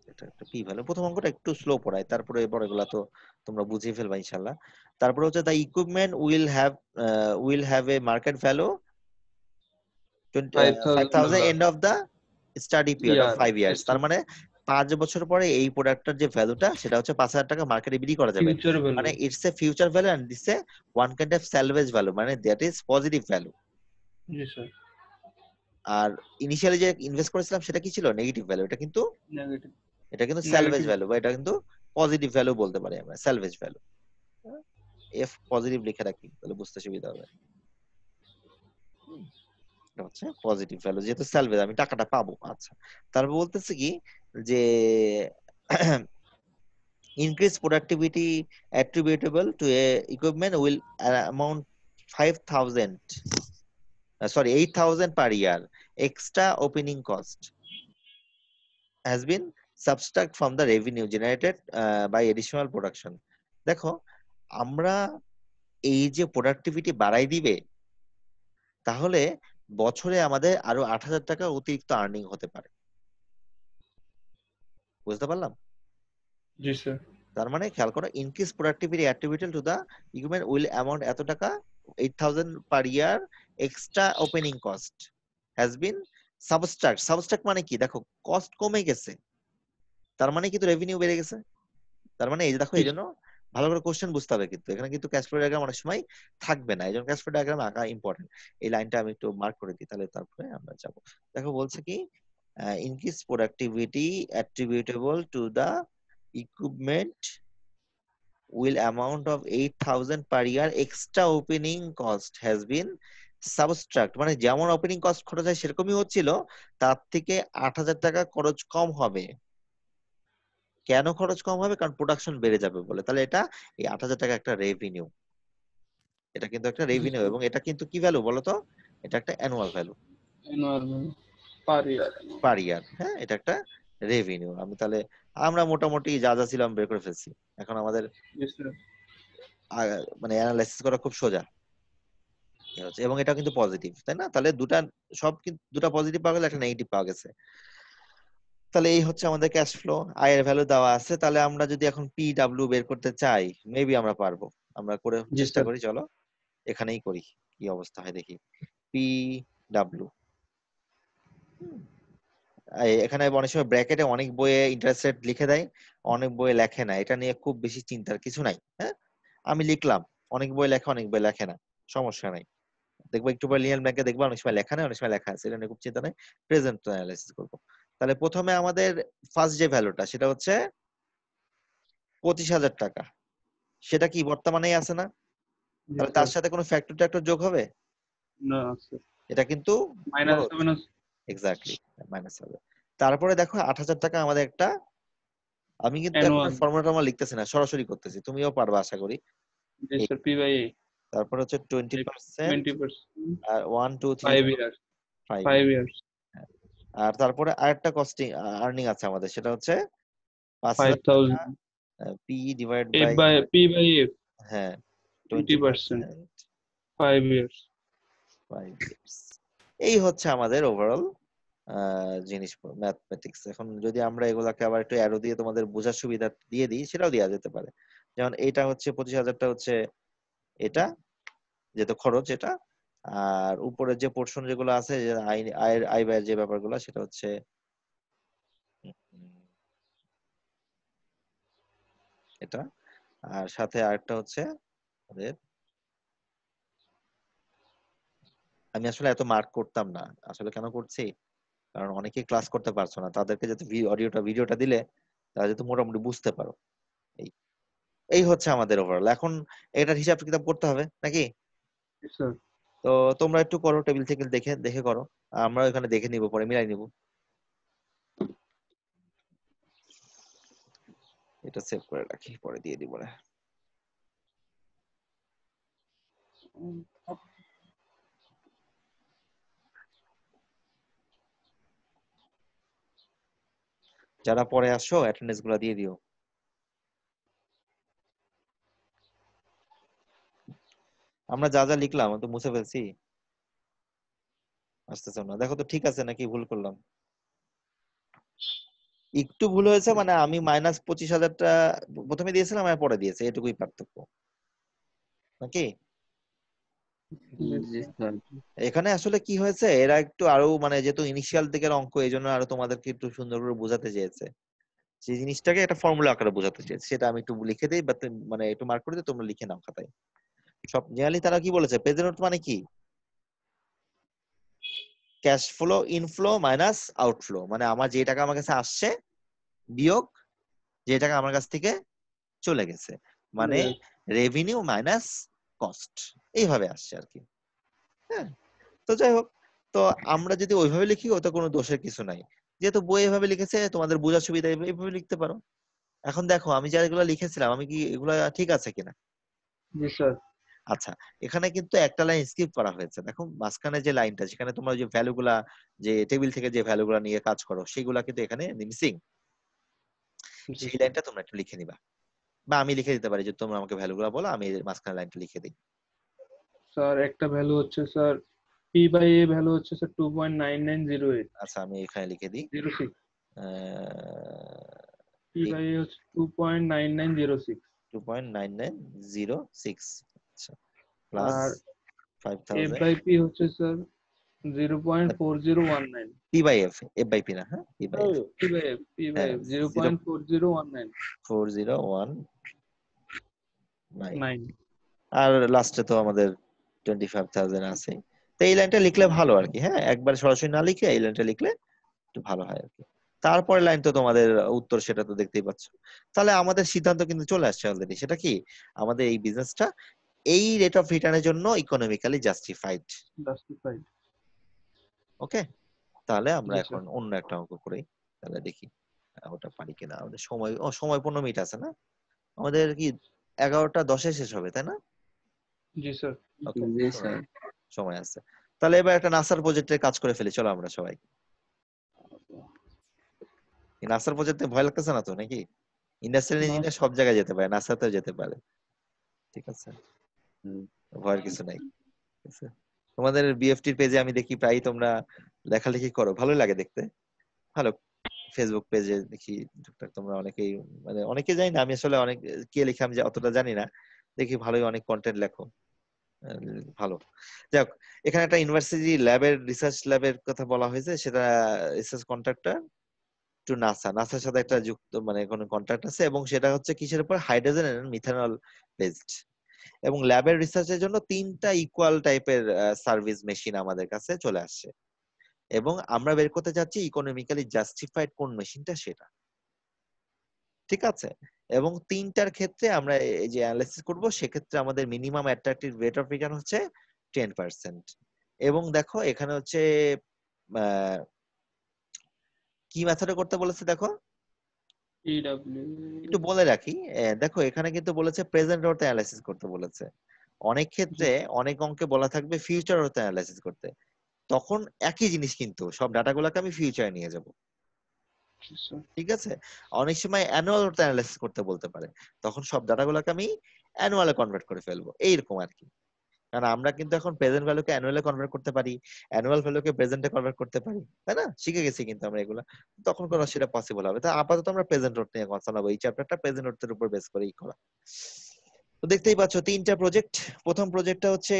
এটা একটা পি ভ্যালু। প্রথম অঙ্কটা একটু স্লো পড়ায়, তারপরে পরেগুলা তো তোমরা বুঝিয়ে ফেলবা ইনশাআল্লাহ। তারপরে হচ্ছে the equipment will have a market value 5,000 $5,000 end of the study period of year 5 years. তার মানে 5 বছর পরে এই প্রোডাক্টটার যে ভ্যালুটা সেটা হচ্ছে 5,000 টাকা মার্কেটে বিক্রি করা যাবে। Future value. মানে it's a future value and this a one kind of salvage value, মানে দ্যাট ইজ পজিটিভ ভ্যালু। জি স্যার। আর ইনিশিয়ালি যে ইনভেস্ট করেছিলাম সেটা কি ছিল, নেগেটিভ ভ্যালু। এটা কিন্তু নেগেটিভ। স্যালভেজ ভ্যালু, বা এটা কিন্তু পজিটিভ ভ্যালু বলতে পারি আমরা, স্যালভেজ ভ্যালু। এফ পজিটিভ লিখে রাখি তাহলে বুঝতে সুবিধা হবে। এটা হচ্ছে পজিটিভ ভ্যালু, যেহেতু স্যালভেজ আমি টাকাটা পাবো। আচ্ছা, তারপর বলতেছে কি যে increase productivity attributable to a equipment will amount 8,000 per year. Extra opening cost has been subtract from the revenue generated by additional production. দেখো, আমরা এই যে প্রোডাক্টিভিটি বাড়াই দিবে, তাহলে বছরে আমাদের আরো 8,000 টাকা অতিরিক্ত আর্নিং হতে পারে। বুঝতে পারলাম? জি স্যার। তার মানে খেয়াল করো, increase productivity attributed to the equipment will amount এত টাকা, 8,000 per year. Extra opening cost has been subtract মানে কি, দেখো কস্ট কমে গেছে, তার মানে কিন্তু রেভিনিউ বেড়ে গেছে। তার মানে এই যে দেখো, এই জন্য ভালো করে কোশ্চেন বুঝতে হবে, কিন্তু এখানে কিন্তু ক্যাশ ফ্লো ডায়াগ্রাম অনেক সময় থাকবে না, এই জন্য ক্যাশ ফ্লো ডায়াগ্রাম আঁকা ইম্পর্টেন্ট। এই লাইনটা আমি একটু মার্ক করে দিই, তাহলে তারপরে আমরা যাবো। দেখো বলছে কি increase productivity attributable to the equipment will amount of 8,000 per year. Extra opening cost has been subtract, মানে যেমন ওপেনিং কস্ট খরচ হয় সেরকমই হচ্ছিল, তার থেকে 8,000 টাকা খরচ কম হবে। কেন খরচ কম হবে? কারণ প্রোডাকশন বেড়ে যাবে বলে। তাহলে এটা এই 8,000 টাকা একটা রেভিনিউ, এটা কিন্তু একটা রেভিনিউ, এবং এটা কিন্তু কি ভ্যালু বলতো, এটা একটা অ্যানুয়াল ভ্যালু অ্যানুয়াল পার ইয়ার। পার ইয়ার। হ্যাঁ, এটা একটা রেভিনিউ। আমরা মোটামুটি যা যা ছিলাম বের করে ফেলছি। এখন আমাদের জি স্যার। মানে অ্যানালাইসিস করা খুব সোজা এবং এটা কিন্তু পজিটিভ, তাই না? তাহলে দুটা পজিটিভ পাওয়া গেলে একটা নেগেটিভ পাওয়া গেছে। তাহলে এই হচ্ছে আমাদের ক্যাশ ফ্লো, আয়ের ভ্যালু দেওয়া আছে। তাহলে আমরা যদি এখন PW বের করতে চাই, মেবি আমরা পারবো। আমরা করে জি চেষ্টা স্যার। করি, চলো এখানেই করি, কি অবস্থা হয় দেখি। PW এখানে অনেক সময় ব্র্যাকেটে অনেক বইয়ে ইন্টারেস্ট রেট লিখে দেয়, অনেক বইয়ে লেখে না। এটা নিয়ে খুব বেশি চিন্তার কিছু নাই। হ্যাঁ, আমি লিখলাম, অনেক বই লেখে, অনেক বই লেখে না, সমস্যা নাই। দেখবো একটু পরে লিনিয়ার ব্যাংকে দেখবো অনেক সময় লেখা নেই, অনেক সময় লেখা আছে, এটা নিয়ে খুব চিন্তা নেই। প্রেজেন্ট অ্যানালাইসিস করবো। তাহলে প্রথমে আমাদের ফার্স্ট যে ভ্যালুটা সেটা হচ্ছে 25,000 টাকা। সেটা কি বর্তমানেই আছে না? জি তাহলে তার স্যার। সাথে কোনো ফ্যাক্টর ট্যাক্টর যোগ হবে? না স্যার। এটা কিন্তু মাইনাস খরচ। হবে না? এক্স্যাক্টলি, মাইনাস হবে। তারপরে দেখো 8,000 টাকা আমাদের একটা, আমি কিন্তু এখন অ্যানুয়াল। ফর্মুলাটা আমার লিখতেছি না, সরাসরি করতেছি, তুমিও পারবা আশা করি। জি স্যার। P/E তারপর হচ্ছে 20% 20%। আর 1 2 3 5 4 ইয়ার্স। 5 5 ইয়ার্স। আর তারপরে আরেকটা কস্টিং আর্নিং আছে আমাদের, সেটা হচ্ছে 5,000 টাকা 5000 P divide F by, by P/E হ্যাঁ 20%। 20%, 5 ইয়ার্স। 5 years। এই হচ্ছে আমাদের ওভারঅল জিনিস, ম্যাথমেটিক্স। এখন যদি আমরা এগুলাকে আবার একটু অ্যারো দিয়ে তোমাদের বোঝার সুবিধা দিয়ে দিই, সেটাও দেওয়া যেতে পারে। যেমন এটা হচ্ছে 25,000টা হচ্ছে এটা, যেহেতু খরচ এটা। আর উপরের যে পোর্শন যেগুলো আছে, যে আয় ব্যয়ের যে ব্যাপারগুলো, সেটা হচ্ছে উম, এটা। আর সাথে আরেকটা হচ্ছে আমাদের, আমি আসলে এত মার্ক করতাম না, আসলে কেন করছি, কারণ অনেকেই ক্লাস করতে পারছো না, তাদেরকে যাতে ভিডিওটা দিলে তারা যাতে মোটামুটি বুঝতে পারো। এই এই হচ্ছে আমাদের ওভারঅল। এখন এটার হিসাব কিতাব করতে হবে নাকি? জি স্যার। তো তোমরা একটু করো, টেবিল থেকে দেখে দেখে করো, আমরা এখানে দেখে নিব, পরে মিলাই নিব। এটা সেভ করে রাখি, পরে দিয়ে দিব না। যারা পরে আসো অ্যাটেন্ডেন্স গুলা দিয়ে দিও। আমরা যা যা লিখলাম আমি তো মুছে ফেলছি, আসতেছে না, দেখো তো ঠিক আছে নাকি ভুল করলাম। একটু ভুল হয়েছে, মানে আমি -25,000টা প্রথমে দিয়েছিলাম আর পরে দিয়েছে, এটুকুই পার্থক্য নাকি? জি স্যার। এখানে আসলে কি হয়েছে, এরা একটু আরো মানে যেহেতু ইনিশিয়াল দিকের অঙ্ক, এই জন্য আরো তোমাদেরকে একটু সুন্দর করে বোঝাতে চেয়েছে, সেই জিনিসটাকে একটা ফর্মুলা আকারে বোঝাতে চেয়েছে। সেটা আমি একটু লিখে দিই, বা মানে একটু মার্ক করে দিই, তোমরা লিখে নাও খাতায়। সব জেনারেলি তারা কি বলেছে, প্রেজেন্ট নোট মানে কি, cash flow inflow minus outflow, মানে আমার যে টাকা আমার কাছে আসছে বিয়োগ যে টাকা আমার কাছ থেকে চলে গেছে, মানে রেভিনিউ মাইনাস কস্ট, এইভাবে আসছে আর কি। হ্যাঁ, তো যাই হোক, তো আমরা যদি ওইভাবে লিখি ওটা কোনো দোষের কিছু নাই, যেহেতু বই এভাবে লিখেছে, তোমাদের বোঝার সুবিধা এইভাবে লিখতে পারো। এখন দেখো আমি যেগুলো লিখেছিলাম, আমি কি এগুলা ঠিক আছে কিনা? জি স্যার। আচ্ছা, এখানে কিন্তু একটা লাইন স্কিপ করা হয়েছে, দেখো মাঝখানে যে লাইনটা, যেখানে তোমরা যে ভ্যালুগুলা, যে টেবিল থেকে যে ভ্যালুগুলা নিয়ে কাজ করো, সেগুলা কিন্তু এখানে মিসিং। জি সেই স্যার। লাইনটা তোমরা একটু লিখে নিবা, বা আমি লিখে দিতে পারি, যে তোমরা আমাকে ভ্যালুগুলা বলো, আমি এর মাঝখানে লাইনটা লিখে দিই। স্যার একটা ভ্যালু হচ্ছে স্যার P/E ভ্যালু হচ্ছে স্যার 2.9908 আচ্ছা, আমি এখানে লিখে দিই 06। আহ P/E হচ্ছে 2.9906। 2.9906, আচ্ছা, প্লাস আর F 5,000 by P হচ্ছে sir 0.4019। P by F by P না, হ্যাঁ পি বাই এফ, হ্যাঁ 0.4019। 0.4019। আর লাস্টে তো আমাদের 25,000 আছে। তো এই লাইনটা লিখলে ভালো আর কি। হ্যাঁ, একবার সরাসরি না লিখে এই লাইনটা লিখলে একটু ভালো হয় আর কি। তারপরে লাইন তো তোমাদের উত্তর, সেটা তো দেখতেই পাচ্ছ। তাহলে আমাদের সিদ্ধান্ত কিন্তু চলে আসছে অলরেডি, সেটা কি, আমাদের এই বিজনেসটা এই রেট অফ রিটার্নের জন্য ইকোনমিক্যালি জাস্টিফাইড। জাস্টিফাইড। ওকে, তাহলে আমরা জি স্যার। এখন অন্য একটা অঙ্ক করি, তাহলে দেখি ওটা পারি কিনা। আমাদের সময় 15 মিনিট আছে না? আমাদের কি 11টা 10-এ শেষ হবে, তাই না? জি স্যার। ওকে, জি স্যার। সময় আছে। তাহলে এবার একটা নাসার প্রজেক্টের কাজ করে ফেলি, চলো আমরা সবাই। নাসার প্রজেক্টে ভয় লাগতেছে না তো নাকি? ইন্ডাস্ট্রিয়াল না ইঞ্জিনিয়ার সব জায়গায় যেতে পারে, নাসাতেও যেতে পারে। ঠিক আছে, ভয়ের কিছু নাই। ঠিক আছে? তোমাদের বিএফটির পেজে আমি দেখি প্রায় তোমরা লেখালেখি করো, ভালোই লাগে দেখতে। ভালো, ফেসবুক পেজে দেখি টুকটাক তোমরা অনেকেই, মানে অনেকে জানি না, আমি আসলে অনেক কে লেখে আমি অতটা জানি না, দেখি ভালোই অনেক কন্টেন্ট লেখো। ভালো। যাই হোক, এখানে একটা ইউনিভার্সিটি ল্যাবের, রিসার্চ ল্যাবের কথা বলা হয়েছে, সেটা রিসার্চ কন্ট্রাক্টর টু নাসা, নাসার সাথে একটা যুক্ত মানে কোনো কন্ট্রাক্ট আছে, এবং সেটা হচ্ছে কিসের উপর, হাইড্রোজেন এন্ড মিথানল বেসড। এবং ল্যাবের রিসার্চের জন্য 3টা ইকুয়াল টাইপের সার্ভিস মেশিন আমাদের কাছে চলে আসছে, এবং আমরা বের করতে চাচ্ছি ইকোনমিক্যালি জাস্টিফাইড কোন মেশিনটা সেটা। ঠিক আছে? এবং 3টার ক্ষেত্রে আমরা এই যে অ্যানালাইসিস করব, সেক্ষেত্রে আমাদের minimum attractive rate of return হচ্ছে 10%। এবং দেখো এখানে হচ্ছে আহ, কি মেথডে করতে বলেছে দেখো, ইডব্লিউ একটু বলে রাখি। দেখো এখানে কিন্তু বলেছে প্রেজেন্ট অর্থে অ্যানালাইসিস করতে বলেছে। অনেক ক্ষেত্রে অনেক অঙ্কে বলা থাকবে ফিউচার অর্থে অ্যানালাইসিস করতে, তখন একই জিনিস কিন্তু সব ডাটাগুলোকে আমি ফিউচারে নিয়ে যাব। ঠিক আছে? অনেক সময় অ্যানুয়াল অর্থে অ্যানালাইসিস করতে বলতে পারে, তখন সব ডাটাগুলোকে আমি অ্যানুয়ালে কনভার্ট করে ফেলবো, এইরকম আর কি। কারণ আমরা কিন্তু এখন প্রেজেন্ট ভ্যালুকে অ্যানুয়ালে কনভার্ট করতে পারি, অ্যানুয়াল ভ্যালুকে প্রেজেন্টে কনভার্ট করতে পারি, তাই না? শিখে গেছি কিন্তু আমরা এগুলা, তখন কোনো সেটা পসিবল হবে। তা আপাতত আমরা প্রেজেন্ট অর্থ নিয়ে কথা বলবো, এই চ্যাপ্টারটা প্রেজেন্ট অর্থের উপর বেস করেই করা। তো দেখতেই পাচ্ছ 3টা প্রজেক্ট। প্রথম প্রজেক্টটা হচ্ছে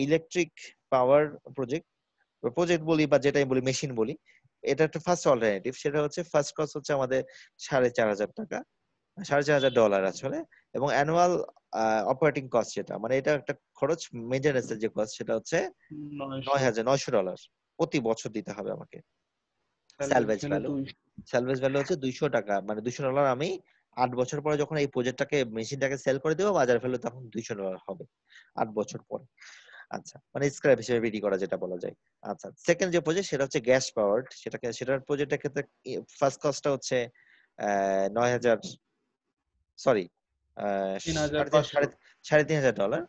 ইলেকট্রিক পাওয়ার প্রজেক্ট, প্রজেক্ট বলি বা যেটাই বলি মেশিন বলি, এটা একটা ফার্স্ট অল্টারনেটিভ। সেটা হচ্ছে ফার্স্ট কস্ট হচ্ছে আমাদের $4,500, $4,500 আসলে। এবং অ্যানুয়াল অপারেটিং কস্ট, যেটা মানে এটা একটা খরচ, মেইনটেনেন্সের যে কস্ট, সেটা হচ্ছে 900, $9,900 প্রতি বছর দিতে হবে আমাকে। Salvage salvage value value, 200। Salvage value হচ্ছে $200, মানে $200 আমি 8 বছর পরে যখন এই প্রজেক্টটাকে মেশিনটাকে সেল করে দেবো, বাজার ভ্যালু তখন $200 হবে 8 বছর পরে। আচ্ছা, মানে স্ক্র্যাপ হিসেবে বিক্রি করা যেটা বলা যায়। আচ্ছা, সেকেন্ড যে প্রজেক্ট সেটা হচ্ছে গ্যাস পাওয়ার্ড, সেটার প্রজেক্টের ক্ষেত্রে ফার্স্ট কস্টটা হচ্ছে 9,000, সরি, 3500। $3,500।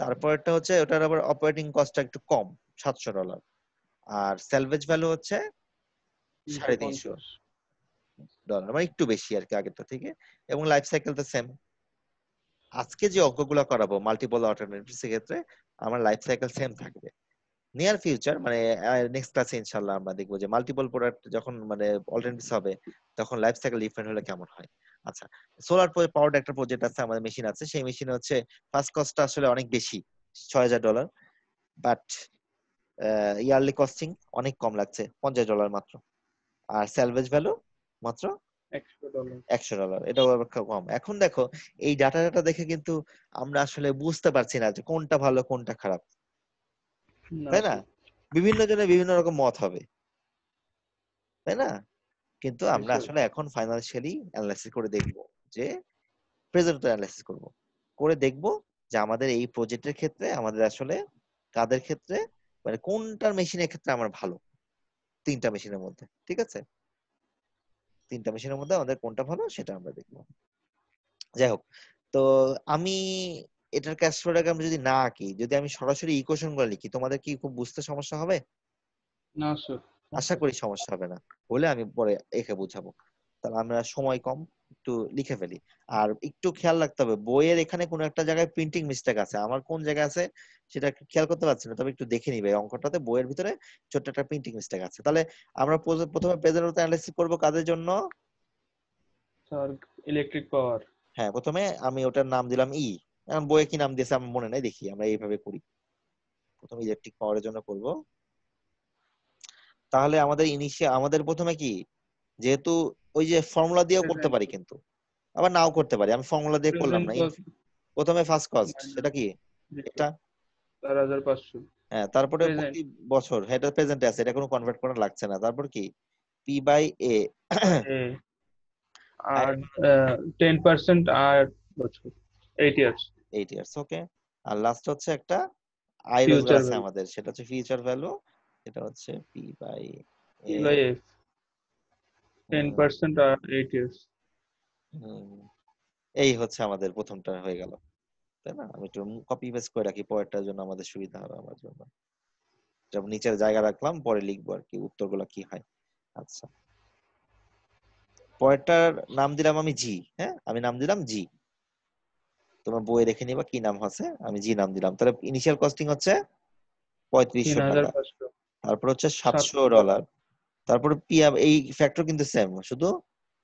তারপরটা হচ্ছে ওটার আবার অপারেটিং কস্টটা একটু কম, $700। আর স্যালভেজ ভ্যালু হচ্ছে 350, 350। মানে একটু বেশি আর কি আগেরটা থেকে। এবং লাইফ সাইকেল তো সেম। আজকে যে অঙ্কগুলো করাবো মাল্টিপল অল্টারনেটিভস এর ক্ষেত্রে আমার লাইফ সাইকেল সেম থাকবে। নিয়ার ফিউচার মানে নেক্সট ক্লাসে ইনশাআল্লাহ আমরা দেখবো যে মাল্টিপল প্রোডাক্ট যখন মানে অল্টারনেটিভস হবে, তখন লাইফ সাইকেল ডিফারেন্ট হলে কেমন হয়। আচ্ছা, সোলার পাওয়ার একটা প্রজেক্ট আছে, আমাদের মেশিন আছে, সেই মেশিনে হচ্ছে ফার্স্ট কস্টটা আসলে অনেক বেশি, $6,000, বাট ইয়ারলি কস্টিং অনেক কম লাগছে, $50 মাত্র। আর স্যালভেজ ভ্যালু মাত্র $100। $100, এটাও আবার কম। এখন দেখো এই ডাটা দেখে কিন্তু আমরা আসলে বুঝতে পারছি না যে কোনটা ভালো কোনটা খারাপ, না তাই না? স্যার। বিভিন্ন জনের বিভিন্ন রকম মত হবে, তাই না? কিন্তু জি আমরা স্যার। আসলে এখন ফাইনান্সিয়ালি অ্যানালাইসিস করে দেখব, যে প্রেজেন্ট অ্যানালাইসিস করব, করে দেখব যে আমাদের এই প্রজেক্টের ক্ষেত্রে আমাদের আসলে কাদের ক্ষেত্রে, মানে কোনটার মেশিনের ক্ষেত্রে আমার ভালো, 3টা মেশিনের মধ্যে। ঠিক আছে? 3টা মেশিনের মধ্যে আমাদের কোনটা ভালো সেটা আমরা দেখব। যাই হোক, তো আমি এটার ক্যাশ ফ্লোটাকে আমরা যদি না আঁকি, যদি আমি সরাসরি ইকুয়েশন গুলো লিখি, তোমাদের কি খুব বুঝতে সমস্যা হবে? না স্যার। আশা করি সমস্যা হবে না, হলে আমি পরে এঁকে বুঝাবো। তাহলে আমরা সময় কম, একটু লিখে ফেলি। আর একটু খেয়াল রাখতে হবে, বইয়ের এখানে কোনো একটা জায়গায় প্রিন্টিং মিস্টেক আছে, আমার কোন জায়গায় আছে সেটা একটু খেয়াল করতে পারছি না, তবে একটু দেখে নিবে অঙ্কটাতে বইয়ের ভিতরে ছোট্ট একটা প্রিন্টিং মিস্টেক আছে। তাহলে আমরা প্রথমে প্রেজেন্ট অ্যানালাইসিস করব কাদের জন্য? Sir electric power. হ্যাঁ, প্রথমে আমি ওটার নাম দিলাম ই। এখন বইয়ে কি নাম দিয়েছে আমার মনে নাই, দেখি আমরা এইভাবে করি। প্রথমে ইলেকট্রিক পাওয়ারের জন্য করব। তাহলে আমাদের প্রথমে কি, যেহেতু ওই যে ফর্মুলা দিয়েও করতে প্রেজেন্ট পারি, কিন্তু আবার নাও করতে পারি, আমি ফর্মুলা দিয়ে করলাম প্রেজেন্ট না। কস্ট প্রথমে ফার্স্ট কস্ট সেটা কি, এটা। 4,500। হ্যাঁ, তারপরে প্রেজেন্ট প্রতি বছর, হ্যাঁ, এটা প্রেজেন্টে আছে, এটা কোনো কনভার্ট করা লাগছে না। তারপর কি, পি বাই এ, আর 10% 8 বছর, 8 ইয়ার্স। 8 ইয়ার্স, ওকে। আর লাস্ট হচ্ছে একটা আই রোজগার ফিউচার আছে ভ্যালু আমাদের, সেটা হচ্ছে ফিউচার ভ্যালু, সেটা হচ্ছে P by P A. By F, 10% আর 8 ইয়ার্স। এই হচ্ছে আমাদের প্রথমটা হয়ে গেল, তাই না? আমি একটু কপি পেস্ট করে রাখি, পরেরটার জন্য আমাদের সুবিধা হবে আমার জন্য। যখন নিচের জায়গা রাখলাম, পরে লিখবো আর কি উত্তরগুলো কি হয়। আচ্ছা, পরেরটার নাম দিলাম আমি জি। হ্যাঁ, আমি নাম দিলাম জি। তোমার বইয়ে দেখে নিবা কি নাম আছে, আমি জি নাম দিলাম। তাহলে ইনিশিয়াল কস্টিং হচ্ছে 3500 টাকা। 3500, তারপর হচ্ছে 700 $700, ডলার। তারপর পিয়া এই ফ্যাক্টর কিন্তু সেম, শুধু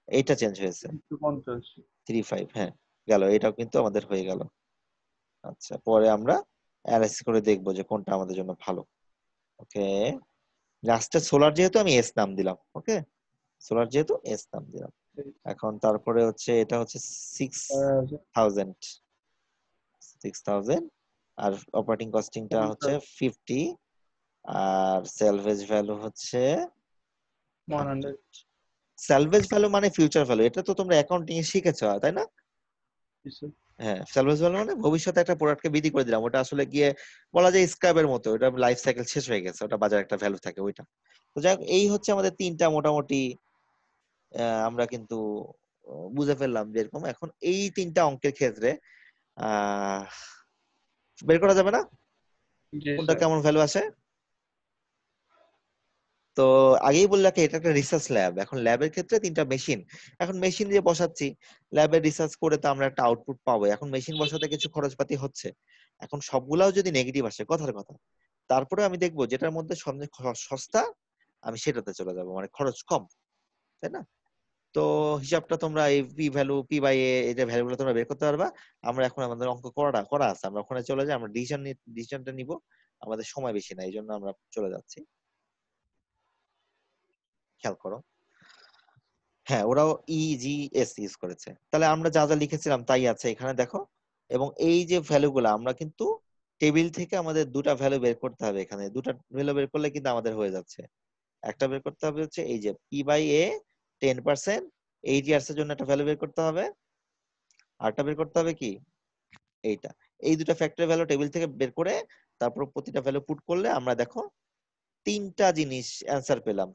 এইটা চেঞ্জ হয়েছে 350। 35। হ্যাঁ, গেল, এটাও কিন্তু আমাদের হয়ে গেল। আচ্ছা, পরে আমরা অ্যানালাইসিস করে দেখবো যে কোনটা আমাদের জন্য ভালো। ওকে, লাস্টে সোলার যেহেতু আমি এস নাম দিলাম। ওকে, সোলার যেহেতু এস নাম দিলাম। এখন তারপরে হচ্ছে এটা হচ্ছে 6000 6000 আর অপারেটিং কস্টিংটা হচ্ছে 50 আর সেলভেজ ভ্যালু হচ্ছে 100। 100। সেলভেজ ভ্যালু মানে ফিউচার ভ্যালু, এটা তো তোমরা অ্যাকাউন্টিং এ শিখেছো তাই না? হ্যাঁ, সেলভেজ ভ্যালু মানে ভবিষ্যতে একটা প্রোডাক্টকে বিক্রি করে দিলাম, ওটা আসলে গিয়ে বলা যায় স্ক্র্যাপের মতো, ওটা লাইফ সাইকেল শেষ হয়ে গেছে, ওটা বাজারে একটা ভ্যালু থাকে ওইটা। তো যাই হোক, এই হচ্ছে আমাদের তিনটা মোটামুটি আমরা কিন্তু বুঝে ফেললাম যে এরকম। এখন এই তিনটা অঙ্কের ক্ষেত্রে আহ বের করা যাবে না জি কোনটা স্যার। কেমন ভ্যালু আসে? তো আগেই বললাম কি এটা একটা রিসার্চ ল্যাব। এখন ল্যাবের ক্ষেত্রে তিনটা মেশিন, এখন মেশিন দিয়ে বসাচ্ছি, ল্যাবে রিসার্চ করে তো আমরা একটা আউটপুট পাবো। এখন মেশিন বসাতে কিছু খরচপাতি হচ্ছে, এখন সবগুলাও যদি নেগেটিভ আসে কথার কথা, তারপরে আমি দেখবো যেটার মধ্যে সবচেয়ে সস্তা আমি সেটাতে চলে যাব, মানে খরচ কম, তাই না? তো হিসাবটা তোমরা এই পি ভ্যালু পি বাই এ এই যে ভ্যালুগুলো তোমরা বের করতে পারবা। আমরা এখন আমাদের অঙ্ক করা আছে, আমরা ওখানে চলে যাই, আমরা ডিসিশনটা নিব। আমাদের সময় বেশি নাই, এই জন্য আমরা চলে যাচ্ছি। খেয়াল করো, হ্যাঁ ওরাও ইজিএস ইউজ করেছে, তাহলে আমরা যা যা লিখেছিলাম তাই আছে এখানে দেখো। এবং এই যে ভ্যালুগুলো আমরা কিন্তু টেবিল থেকে আমাদের দুটা ভ্যালু বের করতে হবে, এখানে দুটা ভ্যালু বের করলে কিন্তু আমাদের হয়ে যাচ্ছে। একটা বের করতে হবে হচ্ছে এই যে পি বাই এ 10%, 8 ইয়ার্স এর জন্য একটা ভ্যালু বের করতে হবে। আরটা বের করতে হবে কি এইটা। এই দুটা ফ্যাক্টরের ভ্যালু টেবিল থেকে বের করে তারপর প্রতিটা ভ্যালু পুট করলে আমরা দেখো তিনটা জিনিস অ্যান্সার পেলাম।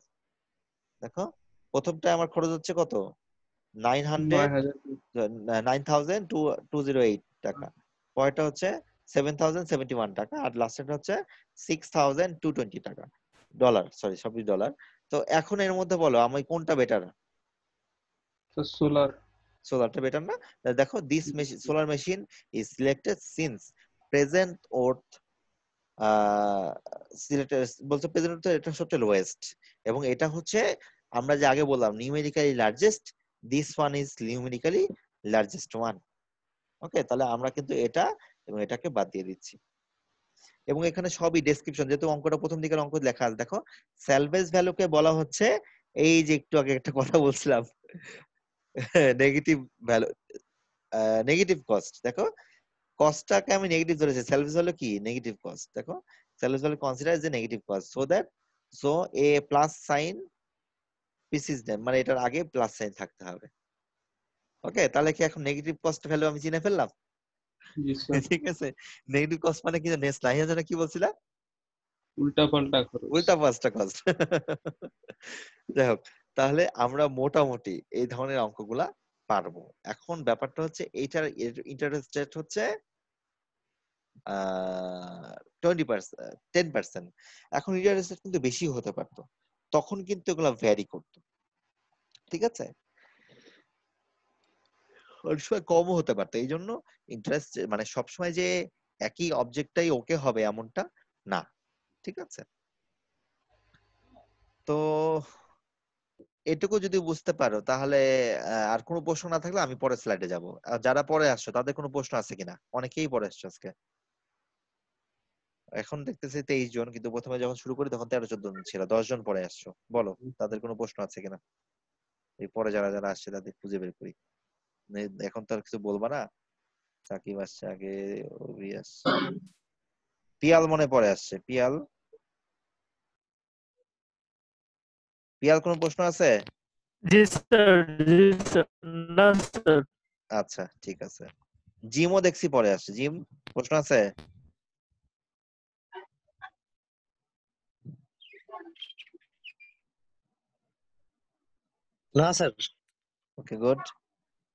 দেখো, প্রথমটা আমার খরচ হচ্ছে কত, 900 9000। 9208 টাকা। পরেরটা হচ্ছে 7071 টাকা, আর লাস্টেরটা হচ্ছে 6220 টাকা। ডলার, সরি সবই ডলার। তো এখন এর মধ্যে বলো আমি কোনটা বেটার? তো সোলার। সোলারটা বেটার না? দেখো, this solar machine is selected since present worth selected বলছে প্রেজেন্ট ওর্থ এটা সবচেয়ে লোয়েস্ট, এবং এটা হচ্ছে আমরা যে আগে বললাম numerically largest, this one is numerically largest one. Okay, তাহলে আমরা কিন্তু এটা এবং এটাকে বাদ দিয়ে দিচ্ছি। এবং এখানে সবই ডেসক্রিপশন, যেহেতু অঙ্কটা প্রথম দিকের অঙ্ক লেখা আছে। দেখো, স্যালভেজ ভ্যালুকে বলা হচ্ছে এই যে একটু আগে একটা কথা বলছিলাম নেগেটিভ ভ্যালু, নেগেটিভ কস্ট। দেখো, কস্টটাকে আমি নেগেটিভ ধরেছি, স্যালভেজ ভ্যালু কি নেগেটিভ কস্ট। দেখো, স্যালভেজ ভ্যালু কনসিডার যে নেগেটিভ কস্ট, সো এ প্লাস সাইন পিসিস দেন, মানে এটার আগে প্লাস সাইন থাকতে হবে। ওকে, তাহলে কি এখন নেগেটিভ কস্ট ভ্যালু আমি চিনে ফেললাম? জি স্যার। ঠিক আছে, নেগেটিভ কস্ট মানে কি নেক্সট লাইনে যেন কি বলছিলা, উল্টা পাল্টা খরচ। উল্টা পাঁচটা কস্ট। যাই হোক, তাহলে আমরা মোটামুটি এই ধরনের অঙ্কগুলা পারবো। এখন ব্যাপারটা হচ্ছে এইটার ইন্টারেস্ট রেট হচ্ছে 20%, 10%। এখন ইন্টারেস্ট রেট কিন্তু বেশি হতে পারতো, তখন কিন্তু এগুলা ভ্যারি করতো। ঠিক আছে, অনেক সময় কমও হতে পারতো। এই জন্য ইন্টারেস্ট মানে সবসময় যে একই অবজেক্টটাই ওকে হবে এমনটা না। ঠিক আছে, তো এটুকু যদি বুঝতে পারো তাহলে আর কোনো প্রশ্ন না থাকলে আমি পরের স্লাইডে যাব। আর যারা পরে আসছো তাদের কোনো প্রশ্ন আছে কিনা? অনেকেই পরে আসছো আজকে, এখন দেখতেছি 23 জন, কিন্তু প্রথমে যখন শুরু করি তখন 13-14 জন ছিল, 10 জন পরে আসছো। বলো তাদের কোনো প্রশ্ন আছে কিনা, এই পরে যারা যারা আসছে তাদের খুঁজে বের করি। এখন তো আর কিছু বলবা না। সাকিব আসছে আগে, অভি আসছে, পিয়াল মনে পড়ে আসছে। পিয়াল, পিয়াল কোনো প্রশ্ন আছে? জি স্যার, জি স্যার, না স্যার। আচ্ছা ঠিক আছে। জিমও দেখছি পরে আসছে, জিম প্রশ্ন আছে? না স্যার। Okay good.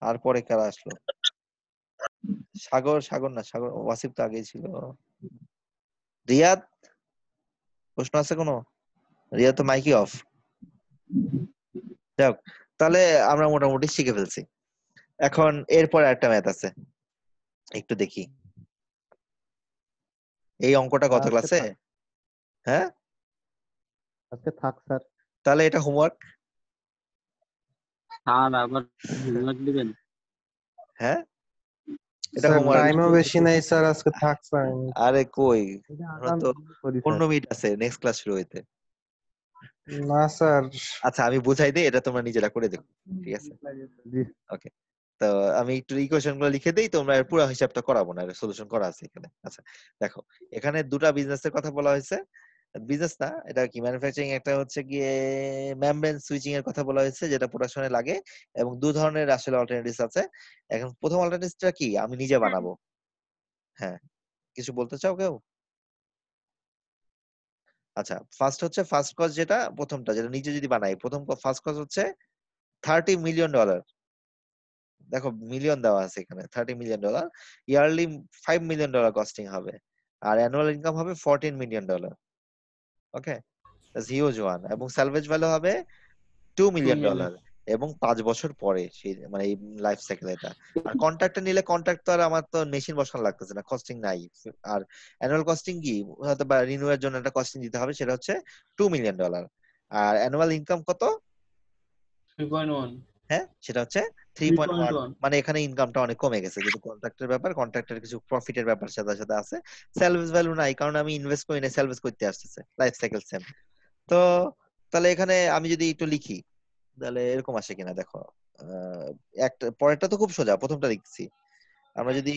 আর পরে কারা আসলো? সাগর, সাগর না, সাগর ওয়াসিফ তো আগেই ছিল। রিয়াদ, প্রশ্ন আছে কোনো? রিয়াদ তো মাইকি অফ। যাক, তাহলে আমরা মোটামুটি শিখে ফেলছি। এখন এরপর একটা ম্যাথ আছে, একটু দেখি। এই অঙ্কটা কত আজকে ক্লাসে? থাক হ্যাঁ, আজকে থাক স্যার। তাহলে এটা হোমওয়ার্ক। স্যার আবার হোমওয়ার্ক দিবেন? হ্যাঁ, এটা স্যার হোমওয়ার্ক। টাইমও বেশি নাই স্যার, আজকে থাক স্যার। আরে কই, এটা আমরা আগামী তো দিনে করি স্যার। 15 মিনিট আছে নেক্সট ক্লাস শুরু হইতে। না স্যার, আচ্ছা আমি বুঝাই দিই, এটা তোমরা নিজেরা করে দেখো, ঠিক আছে? জি ওকে, তো আমি একটু ইকুয়েশন গুলো লিখে দিই, তোমরা এর পুরো হিসাবটা করাবো না, সলিউশন করা আছে এখানে। আচ্ছা দেখো, এখানে দুটা বিজনেসের কথা বলা হয়েছে। বিজনেস না, এটা কি ম্যানুফ্যাকচারিং, একটা হচ্ছে গিয়ে মেমব্রেন সুইচিং এর কথা বলা হয়েছে, যেটা প্রোডাকশনে লাগে, এবং দু ধরনের আসলে অল্টারনেটিভস আছে। এখন প্রথম অল্টারনেটিভসটা কি, আমি নিজে বানাবো। হ্যাঁ, কিছু বলতে চাও কেউ? আচ্ছা, ফার্স্ট হচ্ছে ফার্স্ট কস্ট, যেটা প্রথমটা, যেটা নিজে যদি বানাই, প্রথম ফার্স্ট কস্ট হচ্ছে $30 মিলিয়ন। দেখো মিলিয়ন দেওয়া আছে এখানে, $30 মিলিয়ন। ইয়ারলি $5 মিলিয়ন কস্টিং হবে, আর অ্যানুয়াল ইনকাম হবে $14 million. Okay, that's huge one. এবং স্যালভেজ ভ্যালু হবে $2 2 মিলিয়ন, মিলিয়ন। এবং 5 বছর পরে সেই মানে এই লাইফ সাইকেল এটা। আর কন্ট্রাক্টটা নিলে, কন্ট্রাক্ট তো আর আমার তো মেশিন বসানো লাগতেছে না, কস্টিং নাই। আর অ্যানুয়াল কস্টিং কি, হয়তো বা রিনিউ এর জন্য একটা কস্টিং দিতে হবে, সেটা হচ্ছে $2 মিলিয়ন। আর অ্যানুয়াল ইনকাম কত? 3.1। হ্যাঁ, সেটা হচ্ছে 3.1। 3.1। মানে এখানে ইনকামটা অনেক কমে গেছে, যেহেতু কন্ট্রাক্টের ব্যাপার, কন্ট্রাক্টের কিছু প্রফিটের ব্যাপার সাথে সাথে আছে। সেলভেজ ভ্যালু নাই, কারণ আমি ইনভেস্ট করি না, সেলভেজ করতে আসতেছে, লাইফ সাইকেল সেম। তো তাহলে এখানে আমি যদি একটু লিখি, তাহলে এরকম আসে কিনা দেখো। আহ, একটা পরেরটা তো খুব সোজা, প্রথমটা লিখছি। আমরা যদি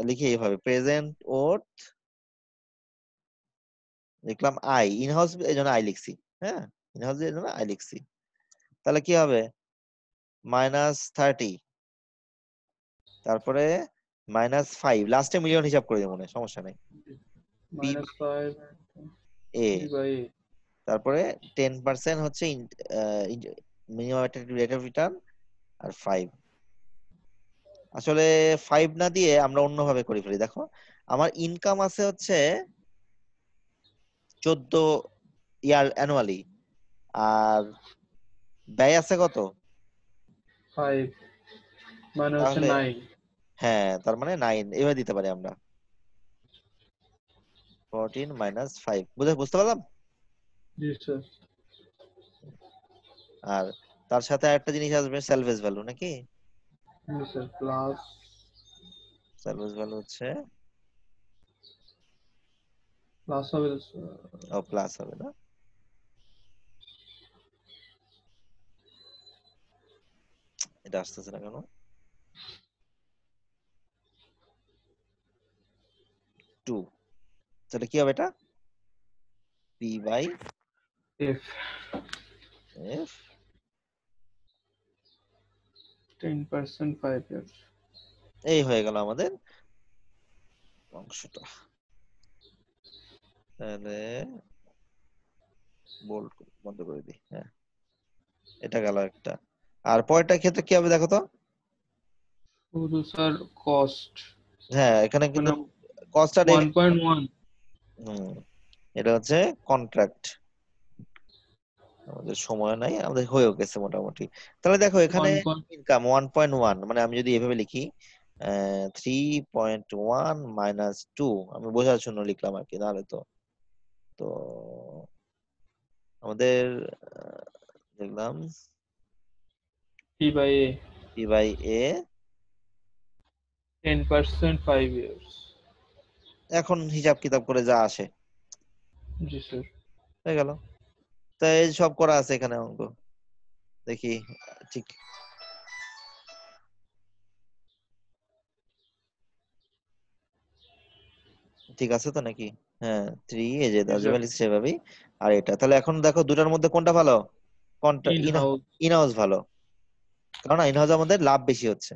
লিখি এইভাবে, প্রেজেন্ট ওর্থ, লিখলাম আই, ইনহাউস এই জন্য আই লিখছি। হ্যাঁ, ইনহাউস এই জন্য আই লিখছি। তাহলে কি হবে, -30, তারপরে -5, লাস্টে মিলিয়ন হিসাব করে দেবো, মনে সমস্যা নেই। -5 এ, বাই তারপরে 10% হচ্ছে মিনিমাম রেট অফ রিটার্ন, আর 5। আসলে 5 না দিয়ে আমরা অন্যভাবে করে ফেলি। দেখো, আমার ইনকাম আছে হচ্ছে 14 ইয়ার অ্যানুয়ালি, আর ব্যয় আছে কত? 5 মানে হচ্ছে তাহলে 9। হ্যাঁ, তার মানে 9 এভাবে দিতে পারি আমরা, 14 - 5। বুঝতে পারলাম? জি স্যার। আর তার সাথে আরেকটা জিনিস আসবে, সেলভেজ ভ্যালু, নাকি? জি স্যার, প্লাস সেলভেজ ভ্যালু হচ্ছে, হবে ও প্লাস হবে না, এটা আসতেছে না কেন? 2। তাহলে কি হবে এটা, P/F। F 10% 5 years। এই হয়ে গেল আমাদের অংশটা। তাহলে বোল্ড বন্ধ করে দিই। হ্যাঁ, এটা গেল একটা। আর পরেরটার ক্ষেত্রে কি হবে দেখো তো। শুধু স্যার কস্ট হ্যাঁ, এখানে কিন্তু মানে কস্টটা 1.1। এটা হচ্ছে কন্ট্রাক্ট। আমাদের সময় নাই, আমাদের হয়েও গেছে মোটামুটি। তাহলে দেখো এখানে 1. ইনকাম 1.1, মানে আমি যদি এভাবে লিখি 3.1 - 2, আমি বোঝার জন্য লিখলাম আর কি, নাহলে তো তো আমাদের দেখলাম P/A P/A। 10% 5 years। এখন হিসাব কিতাব করে যা আসে, জি স্যার। হয়ে গেল। তাই এই সব করা আছে এখানে অঙ্ক, দেখি ঠিক ঠিক আছে তো নাকি? হ্যাঁ, 3, এই যে জি স্যার। যেভাবে লিখছি সেভাবেই। আর এটা তাহলে এখন দেখো, দুটার মধ্যে কোনটা ভালো? In house. ইনহাউস ভালো, কারণ ইনহাউস আমাদের লাভ বেশি হচ্ছে।